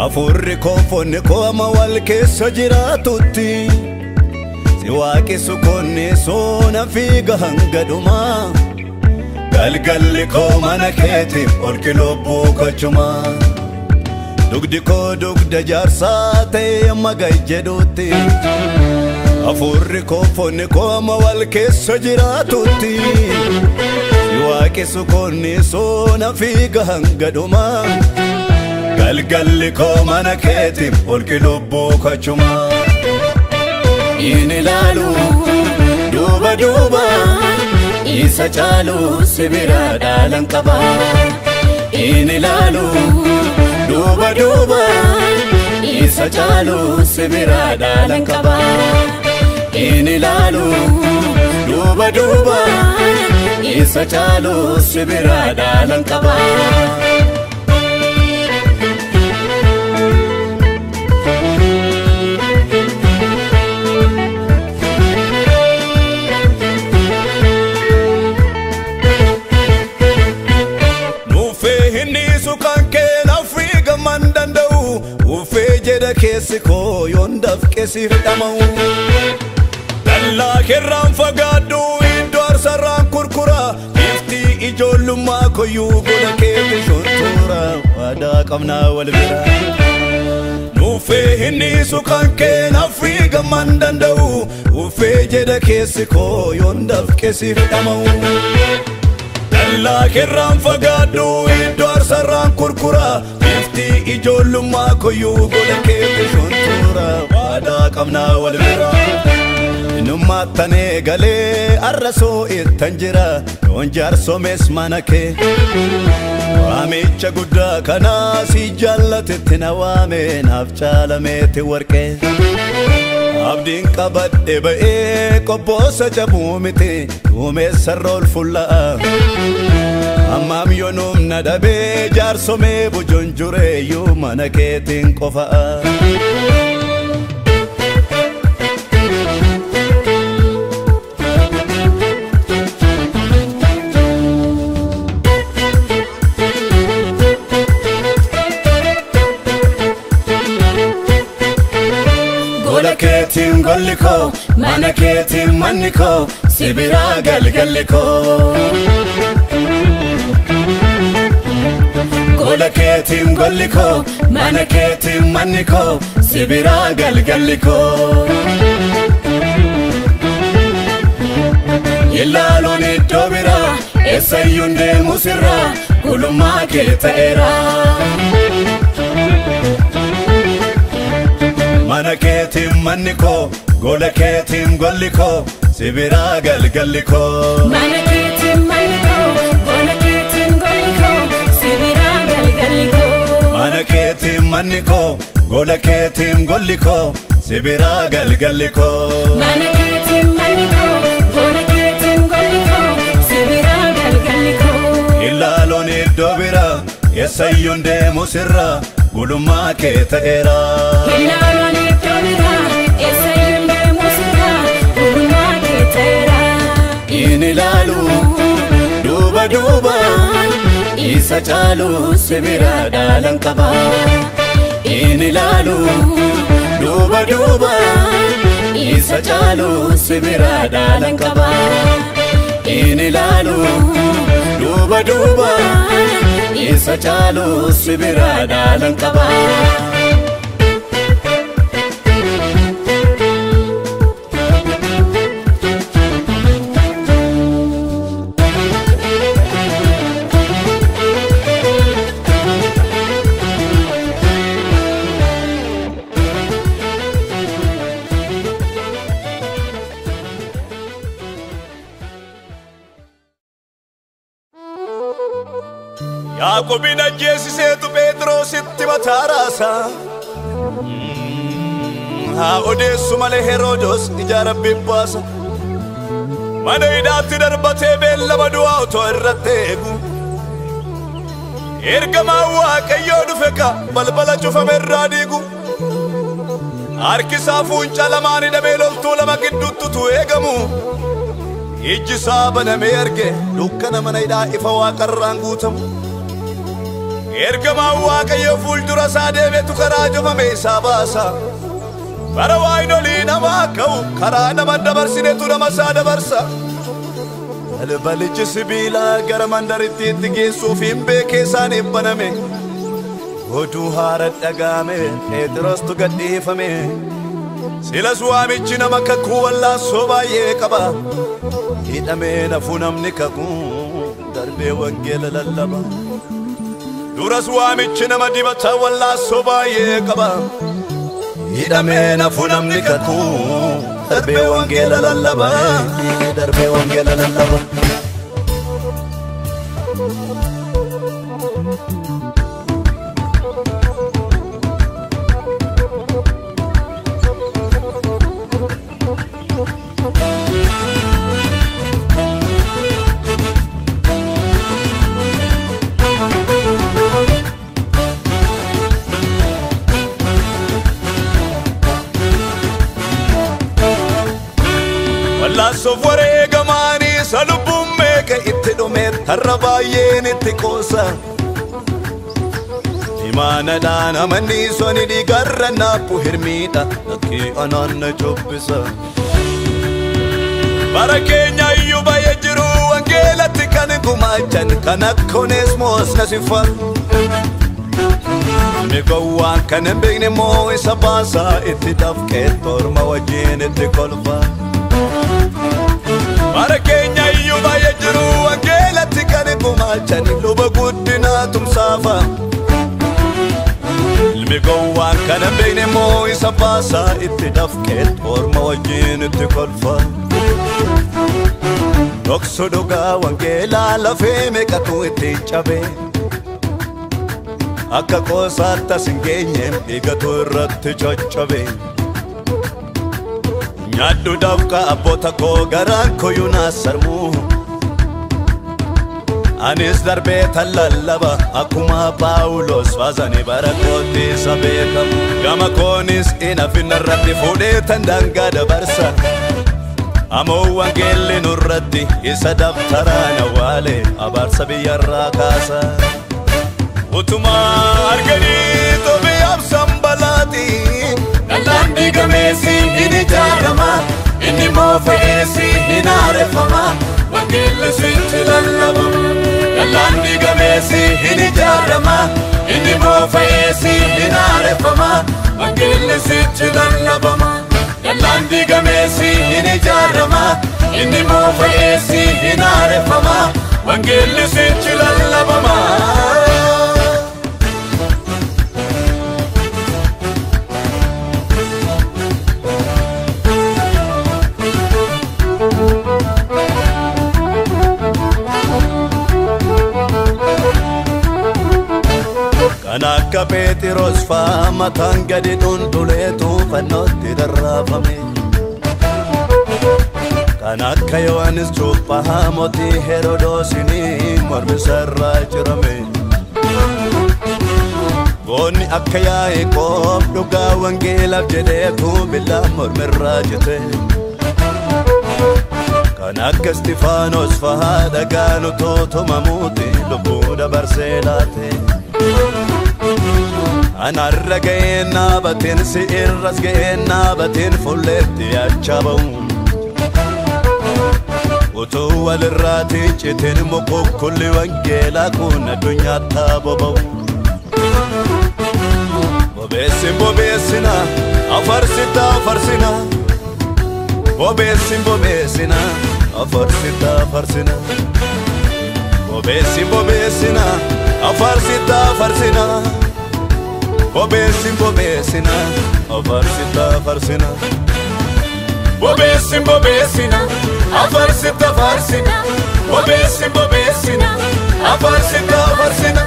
Speaker 1: afurri koofonni kooma wal keessa jiraatutti si waaqessu konni soona fiiga hanga dhumaa galgalli koo mana keetiif olki lubbuu kochumaa dugdi koo dugda jaarsaa ta'ee magajjedootte afurri koofonni kooma wal keessa jiraatutti Siwaaqisu konnisoona fiiga hanga dhumaa galgalli koo mana keetiin olki lubbuu kachumaa inni ilaalu duuba duuba isa caalu sibira dhaalan qaba inni ilaalu duuba duuba isa caalu sibira dhaalan qaba inni ilaalu duuba duuba isa caalu sibira dhaalan qaba Kesiko yondaf kesif damau Dalla kerran fagadu idor saran kurkura Ifti ijollumma koyu gola kefi shontura Wada qabna wal bira Nufe hinni sukan ken Afriga mandandau Ufe jeda kesiko yondaf kesif damau Dalla kerran fagadu idor saran kurkura ijollumma koyu gola keefi shontura wada qabna wal bira numma tane gale arraso ittanjira yon jarso mes manake waamicha gudda kana si jallate nawame nafcaalamete warqe abdin qabadde ba'e qobbosa jabumite ume sarrol fulla Amam yonum nadabe jarso me bujonjure yu manaketin qofa Gola ketin golliko manaketin maniko sibira galgalliko Gola ketim golliko mana ketim maniko sibira galgalliko Yellaloni dobira esayunde musirra kuluma ketaera Mana ketim maniko gola ketim golliko sibira galgalliko Mana ketim maniko gola ketim golliko sibira galgalliko Mana ketim maniko gola ketim golliko sibira galgalliko Mana ketim maniko gola ketim golliko sibira galgalliko Illaloni dobira esayunde musirra kuluma ketaera Illaloni dobira esayunde musirra kuluma ketaera Inilalu duba duba isa caalu sibira dhaalan qaba inilalu duba duba isa caalu sibira dhaalan qaba inilalu duba duba isa caalu sibira dhaalan qaba Yakobina Jesi setu Pedro sitti matarasa Ha odesu male Herodos ijara bibbasa Mana idatti darbate bella badua oto irrategu Ergama waaqayyo dhufeka balbala cufamerraa diigu Harkisaa fuunca lamaani dhabee loltuu lama gidduutu eegamu Ijjisaa banamee arge dukkana mana hidhaa ifa waaqarraan guutamu Ergama waaqayyo fuuldura isaa deemetu karaa cufame isaa baasa Bara waayinolii namaa ka'u karaa nama dabarsinetu nama isaa dabarsa Balbalichi sibiilaa gara mandarittiitti geessuuf hin beekee isaaniif baname Oduu haara dhaga'ame Pheexrostu gadhiifame Silas waamichi nama kakuu wallaansoo baay'ee qaba Hidhamee nafuu namni kakuu darbee wangeela lallaba duras waamichi nama dibata wallaassoo baay'ee qaba hidhamee nafu namni katu darbee wangeela lallaba darbee wangeela lallaba sofware gamani salubumme ke ittidume tarrabayen ittikosa imana dana manni soni di garna puhirmida akki ananna chobbisa barakenya yuba yajru angelati kan gumachan kanakkones mos nasifa ne gowan kan begne mo isabasa ittidafke torma wajin ittikolfa Barakenya yuba yajru angela tikane kumachani luba guddina tumsafa Lmigowan kana beyne mo isabasa ittidafket orma wajin ittikolfa Dokso doga wangela lafeme katu ittichabe Akka qosata singenye igatu irratti chochobe Nyaddu dafka abbota ko garan ko yunasarmu Anis darbe talallaba akuma Paulos fazani barakoti sabekam Gama konis ina finna rabbi fude tandanga dabarsa Amo wangeli nurraddi isa daftarana wale abarsa biyarra kasa Utuma argani tobi absambalati Nalandi gamesi ini jarama Ini mofeesi inarefama Wangele switi lallabama Nalandi gamesi ini jarama Ini mofeesi inarefama Wangele switi lallabama Nalandi gamesi ini jarama Ini mofeesi inarefama Wangele switi lallabama Kanaka Petros fama tangadi dunduletu fanotti darrafame Kanaka Yohanis chuppa hamoti Herodosini mormisarra jirame Gonni akka Yaaqoob dhugaa wangeelaaf jedheetu billa mormirra jite Kanaka Istifaanos faha dhagaanu tootomamuuti lubbuu dabarsee laate Anarra ga'eenna batin si irras ga'eenna batin fulletti achaba'u Utuu walirraati citin mukukkulli wangeelaa kun addunyaatti boba'u Bobeessin bobeessina afarsita afarsina Bobeessin bobeessina afarsita afarsina Bobeessin bobeessina afarsita afarsina Bobeessin bobeessina afarsita afarsina Bobeessin bobeessina afarsita afarsina Bobeessin bobeessina afarsita afarsina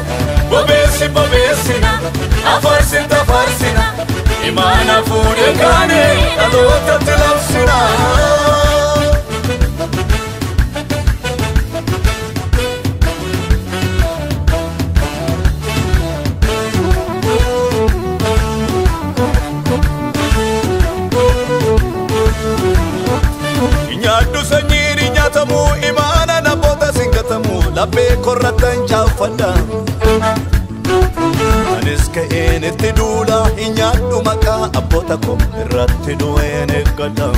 Speaker 1: Bobeessin bobeessina afarsita afarsina Imana fuudhe kaane dhalootatti labsina Imana na bota singatamu labbe korratan chafada Anis ka'een itti duula hinyaadhu maqaa abboota ko irratti du'een eeggata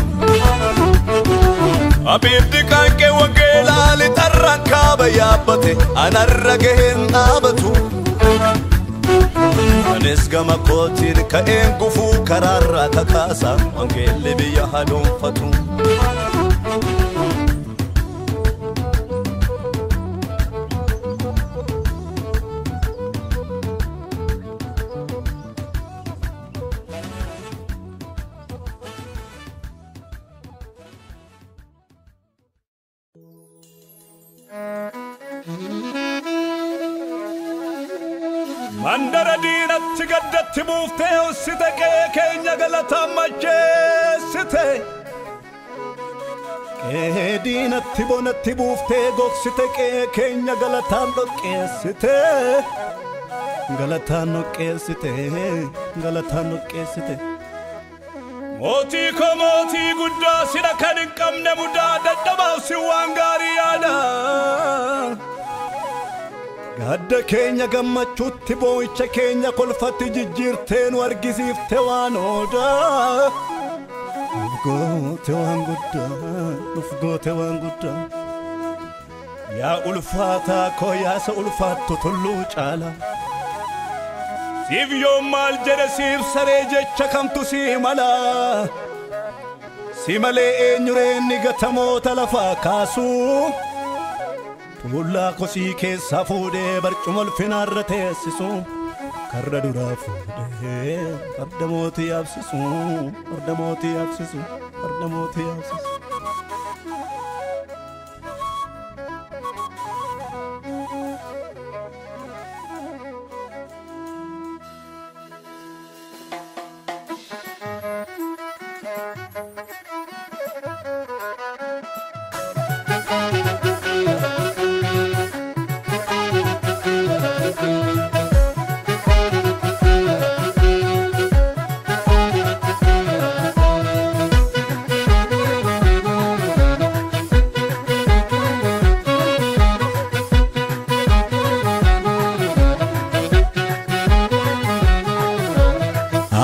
Speaker 1: Abiddi qaanqee wangeelaa lixarraan kaaba yaabbate anarra gaheen dhaabatu Anis gama kootiin ka'een gufuu karaarraa kakaasa wangeelli biyya hadoonfatu mandara diinatti gaddatti buuftee ussite qe'ee keenya galataan macheessite qe'ee diinatti bonatti buuftee gogsite qe'ee keenya galataan dhoqqeessite galataan dhoqqeessite galataan dhoqqeessite mootii ko mootii guddaa sida kan hin qabne mudaa dadhabaaf si waan gaarii yaada gadda keenya gammachuutti boo'icha keenya kolfatti jijjiirtee nu argisiifte waan odaa nuuf goote waan guddaa nuuf goote waan guddaa yaa ulfaataa koo yaasa ulfaattu tulluu caala siif yoo maal jedhe siif saree jecha kamtu si mala si malee eenyureenni gatamoota lafaa kaasuu tuullaa kosii keessaa fuudhee barcuma ulfinaarra teessisu karra duraa fuudhee farda mootii yaabsisu farda mootii yaabsisu farda mootii yaabsisu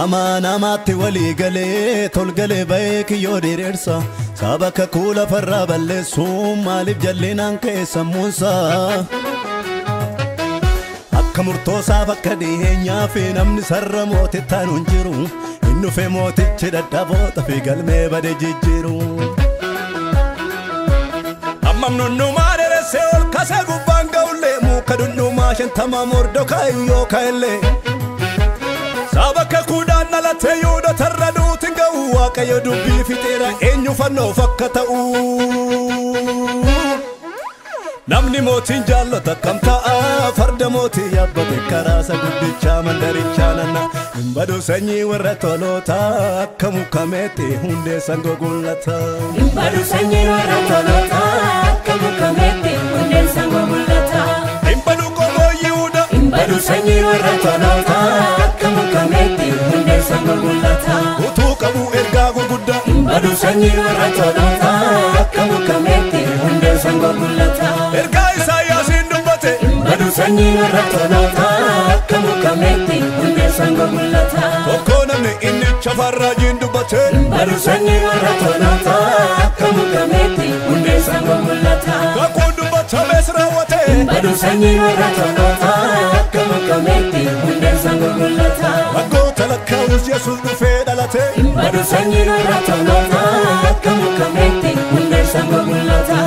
Speaker 1: Amanamatti walii galee tolgalee ba'ee kiyyoo diriirsa sabaka kuula farraa balleessuun maaliif jallinaan ka'e sammuunsa akka murtoosaaf akka dhiyeenyaa fi namni sarra mootittaan hin jiru hin dhufe mootichi dadhaboota fi galmee bade jijjiiru ammam nunnumaa dheeressee ol kasee gubbaan ga'ullee muka dunnumaa shantamaa mordokaa iyyoo ka'ellee sabaka kudaan nalatee yuuda tarra duutin ga'u waaqayyo dubbii fixeera eenyu fannoof akka ta'u namni mootiin jaallata kam ta'a farda mootii yaabbate karaasa guddichaa mandarichaa nanna hin badu sanyii warra tolootaa akka mukameetti hundee sangoo gullata
Speaker 2: hin badu sanyii warra tolootaa akka mukameetti hundee sangoo gullata
Speaker 1: hin badu qomoo yuuda
Speaker 2: hin badu sanyii warra tolootaa akka mukameetti hundee sangoo gullata
Speaker 1: utuu qabu ergaa gurguddaa
Speaker 2: hin badu sanyii warra tolootaa akka mukameetti hundee sangoo gullata
Speaker 1: ergaa Isaayyaasiin dubbate
Speaker 2: hin badu sanyii warra tolootaa akka mukameetti hundee sangoo gullata
Speaker 1: tokko namni inni chafarraajiin dubbate
Speaker 2: hin badu sanyii warra tolootaa akka mukameetti hundee sangoo gullata
Speaker 1: kakuun dubbatamees raawwate
Speaker 2: hin badu sanyii warra tolootaa akka mukameetti hundee sangoo gullata
Speaker 1: waggoota lakkaa'us Yesuus dhufee dhalate
Speaker 2: hin badu sanyii warra tolootaa akka mukameetti hundee sangoo gullata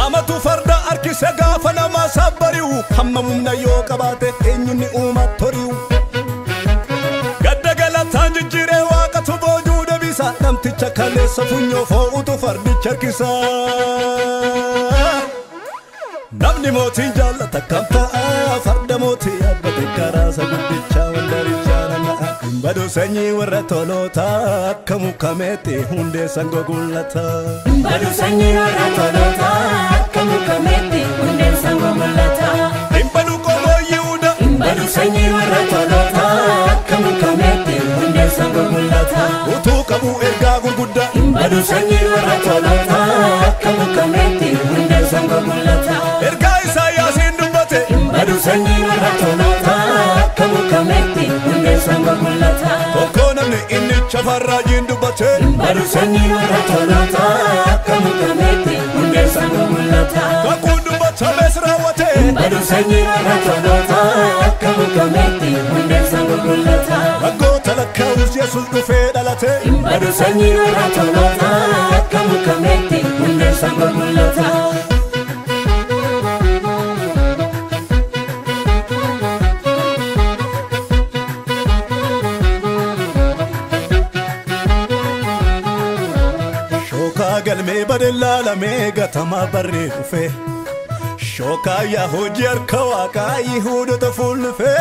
Speaker 1: amatu farda arkise gaafa namaa sabbari'u hamma humna yoo qabaate eenyunni uumat tori'u gadda galataan jijjiiree waaqatu boojuu deebisa namticha kaleessa funyoo foo'utu fardicha harkisa namni mootiin jaallata kam ta'a farda mootii yaabbate karaasa guddichaa waldarichaa nana'a hin badu sanyii warra tolootaa akka mukameetti hundee sangoo gullata
Speaker 2: hin badu sanyii warra tolootaa akka mukameetti hundee sangoo gullata
Speaker 1: hin badu qomoo yuuda
Speaker 2: hin badu sanyii warra tolootaa akka mukameetti hundee sangoo gullata
Speaker 1: utuu qabu ergaa gurguddaa
Speaker 2: hin badu sanyii warra tolootaa akka mukameetti hundee sangoo gullata
Speaker 1: ergaa Isaayyaasiin dubbate
Speaker 2: hin badu sanyii warra tolootaa akka mukameetti hundee sangoo gullata
Speaker 1: tokko namni inni chafarraajiin dubbate
Speaker 2: hin badu sanyii warra tolootaa akka mukameetti hundee sangoo gullata
Speaker 1: kakuun dubbatamees raawwate
Speaker 2: hin badu sanyii warra tolootaa akka mukameetti hundee sangoo gullata
Speaker 1: waggoota lakkaa'us Yesuus dhufee dhalate
Speaker 2: hin Adu sanyino ratolota Kamu kameti Unde sango mulata
Speaker 1: galme badella la mega tama barre fe shoka ya hojer kawaka yihudo ta fulfe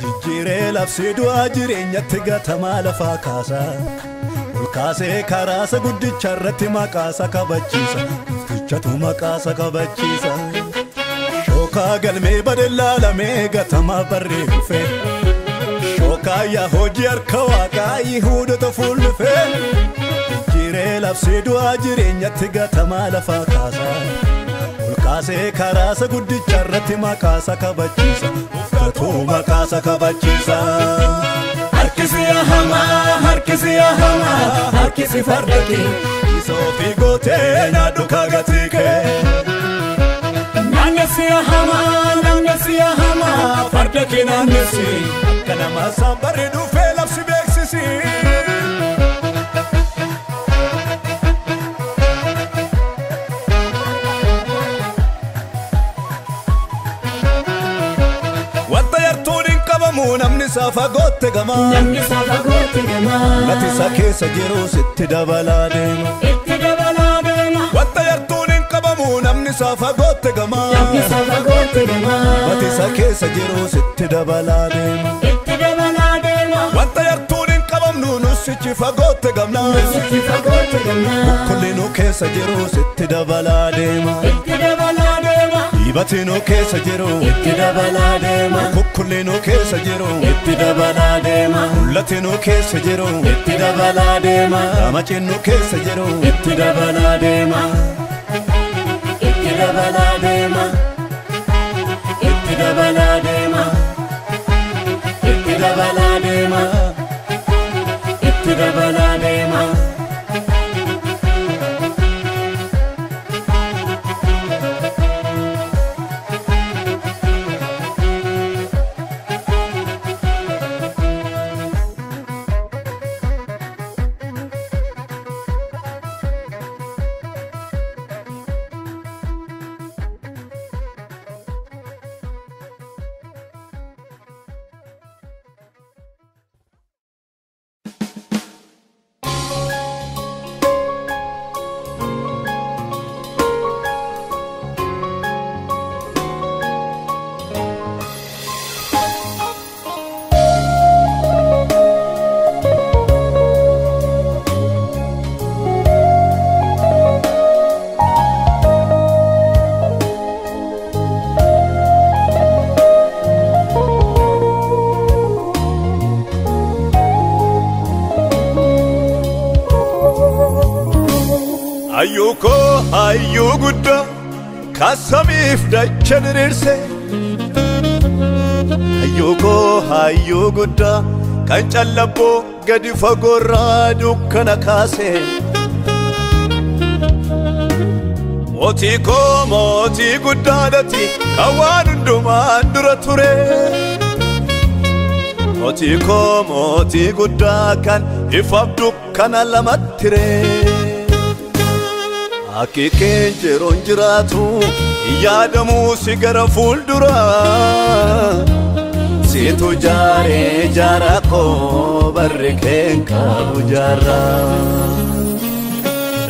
Speaker 1: jijire lafsidu ajirenya tiga tama la fakasa ulkase karasa guddicharrati makasa kabachisa tichatu makasa kabachisa shoka galme badella la mega tama barre fe shoka ya hojer kawaka yihudo ta fulfe lafsidu ajirenya tiga tama la fakasa ulkase karasa guddicharrati makasa kabachisa uffatu makasa kabachisa harkisi ya hama harkisi fardaki isofi gote na dukagatike nangesi ya hama fardaki nangesi kana masabari dufe lafsi beksisi namni safa gotte gama lati sake sajiro sitti dabalade watta yartunin qabamu namni safa gotte gama lati sake sajiro sitti dabalade watta yartunin qabamnu nusichi fagotte gamna kullinu ke sajiro sitti dabalade Ibatino ke sajiro itti dabaladema kukulino ke sajiro itti dabaladema latino ke sajiro itti dabaladema amachino ke sajiro itti dabaladema itti dabaladema itti dabaladema itti dabaladema itti dabaladema Ayyu gudda kasamif dachanirirse ayyu gudda kan callabbo gadi fagorra dukkana kaase moti guddaadati kawaan hundumaan dura ture moti guddaa kan ifaf dukkana lamattire Akiken jeron jiratu yadamu sigara fuldura situ jare jarako barriken kabu jara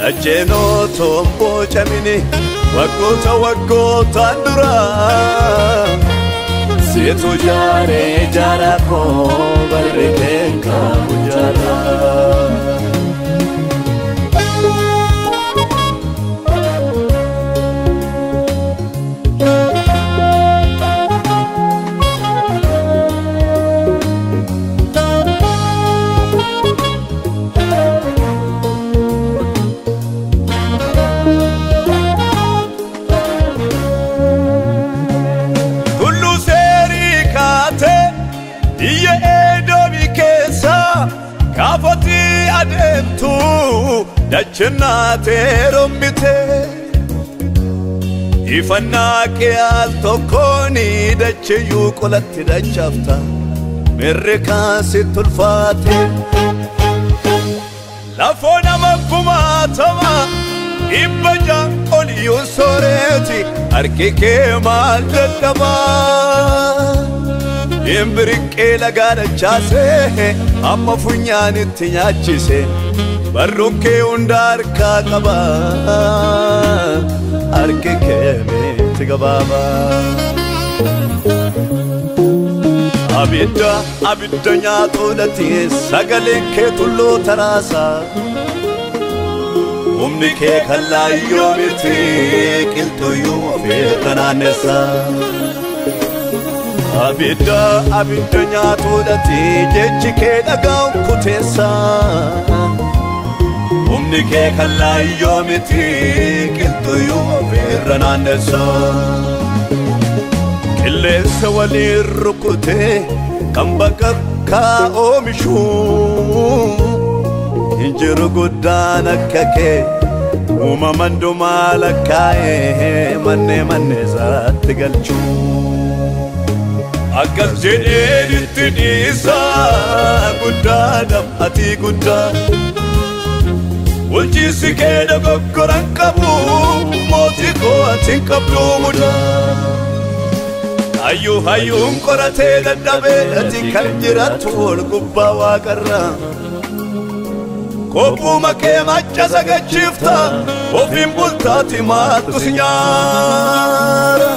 Speaker 1: Dacheno tombo chamini wagota andura situ jare jarako barriken kabu jara Kafati ademtu dachinate rombite ifanna qiyal tokkoni dachiyu qolatti dachafta mirrika situlfate lafona makumatama ibbaja oliyun soreti arkike maldadaba Imbirike lagana chase amma funyani tinyachise barruke undar kakaba arkike me tigababa abidda nyaatolati sagaleke tullo tarasa umnike kallayyo miti qiltoyyo fetananesa abidda nyaatolati jechike dagaw kutesa umnike kallayyo miti qiltoyyo fetananesa Killesa walir rukute kambaka ka omishu Injiru gudana kake umamando malakae manne zat galchu Agal jede tidisa gudana ati gudda Ulchisi keda gokoran kabu moti ko atin kablu muda Hayu korate daddabe ati kanjiratu gubba waqarra Kopu make macha sagachifta ofin bultati matu sinyara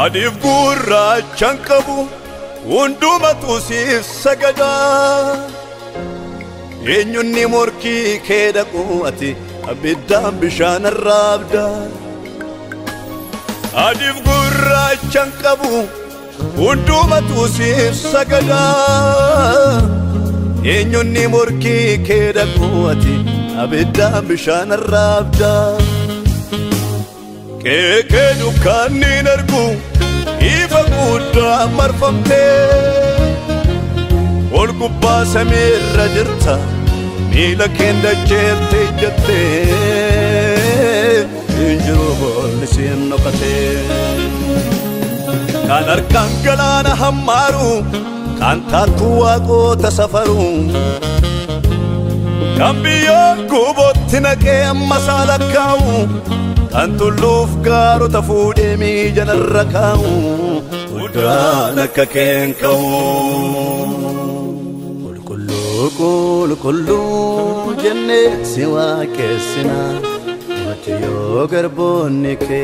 Speaker 1: Adif gurra chankabu unduma tusif sagada Enyunni morki keda kuati abidam bishan rabda Adif gurra chankabu unduma tusif sagada Enyunni morki keda kuati abidam bishan rabda Keke dukani nargu Ifa gudda marfamte Ol gubba samirra jirta Mila kenda jerte jatte Injiru bollisin nokate Kan arkan galana hammaru Kan taatu waaqota safaru Kan biyya gubottinake amma salakkaa'u Antuluf garo tafude mi janarrakau udana kakenkau kullu jenne siwa kesina matiyo garbonike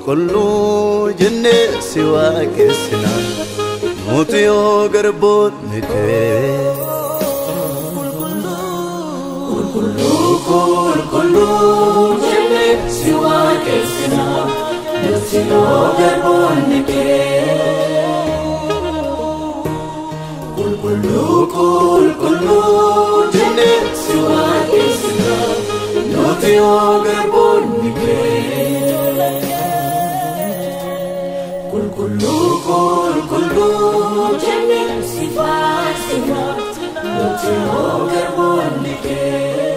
Speaker 1: kullu jenne siwa kesina matiyo garbonike Kullu jenne siwa kesina Nutino garbonike Kullu jenne siwa kesina Nutino garbonike Kullu jenne siwa kesina Nutino garbonike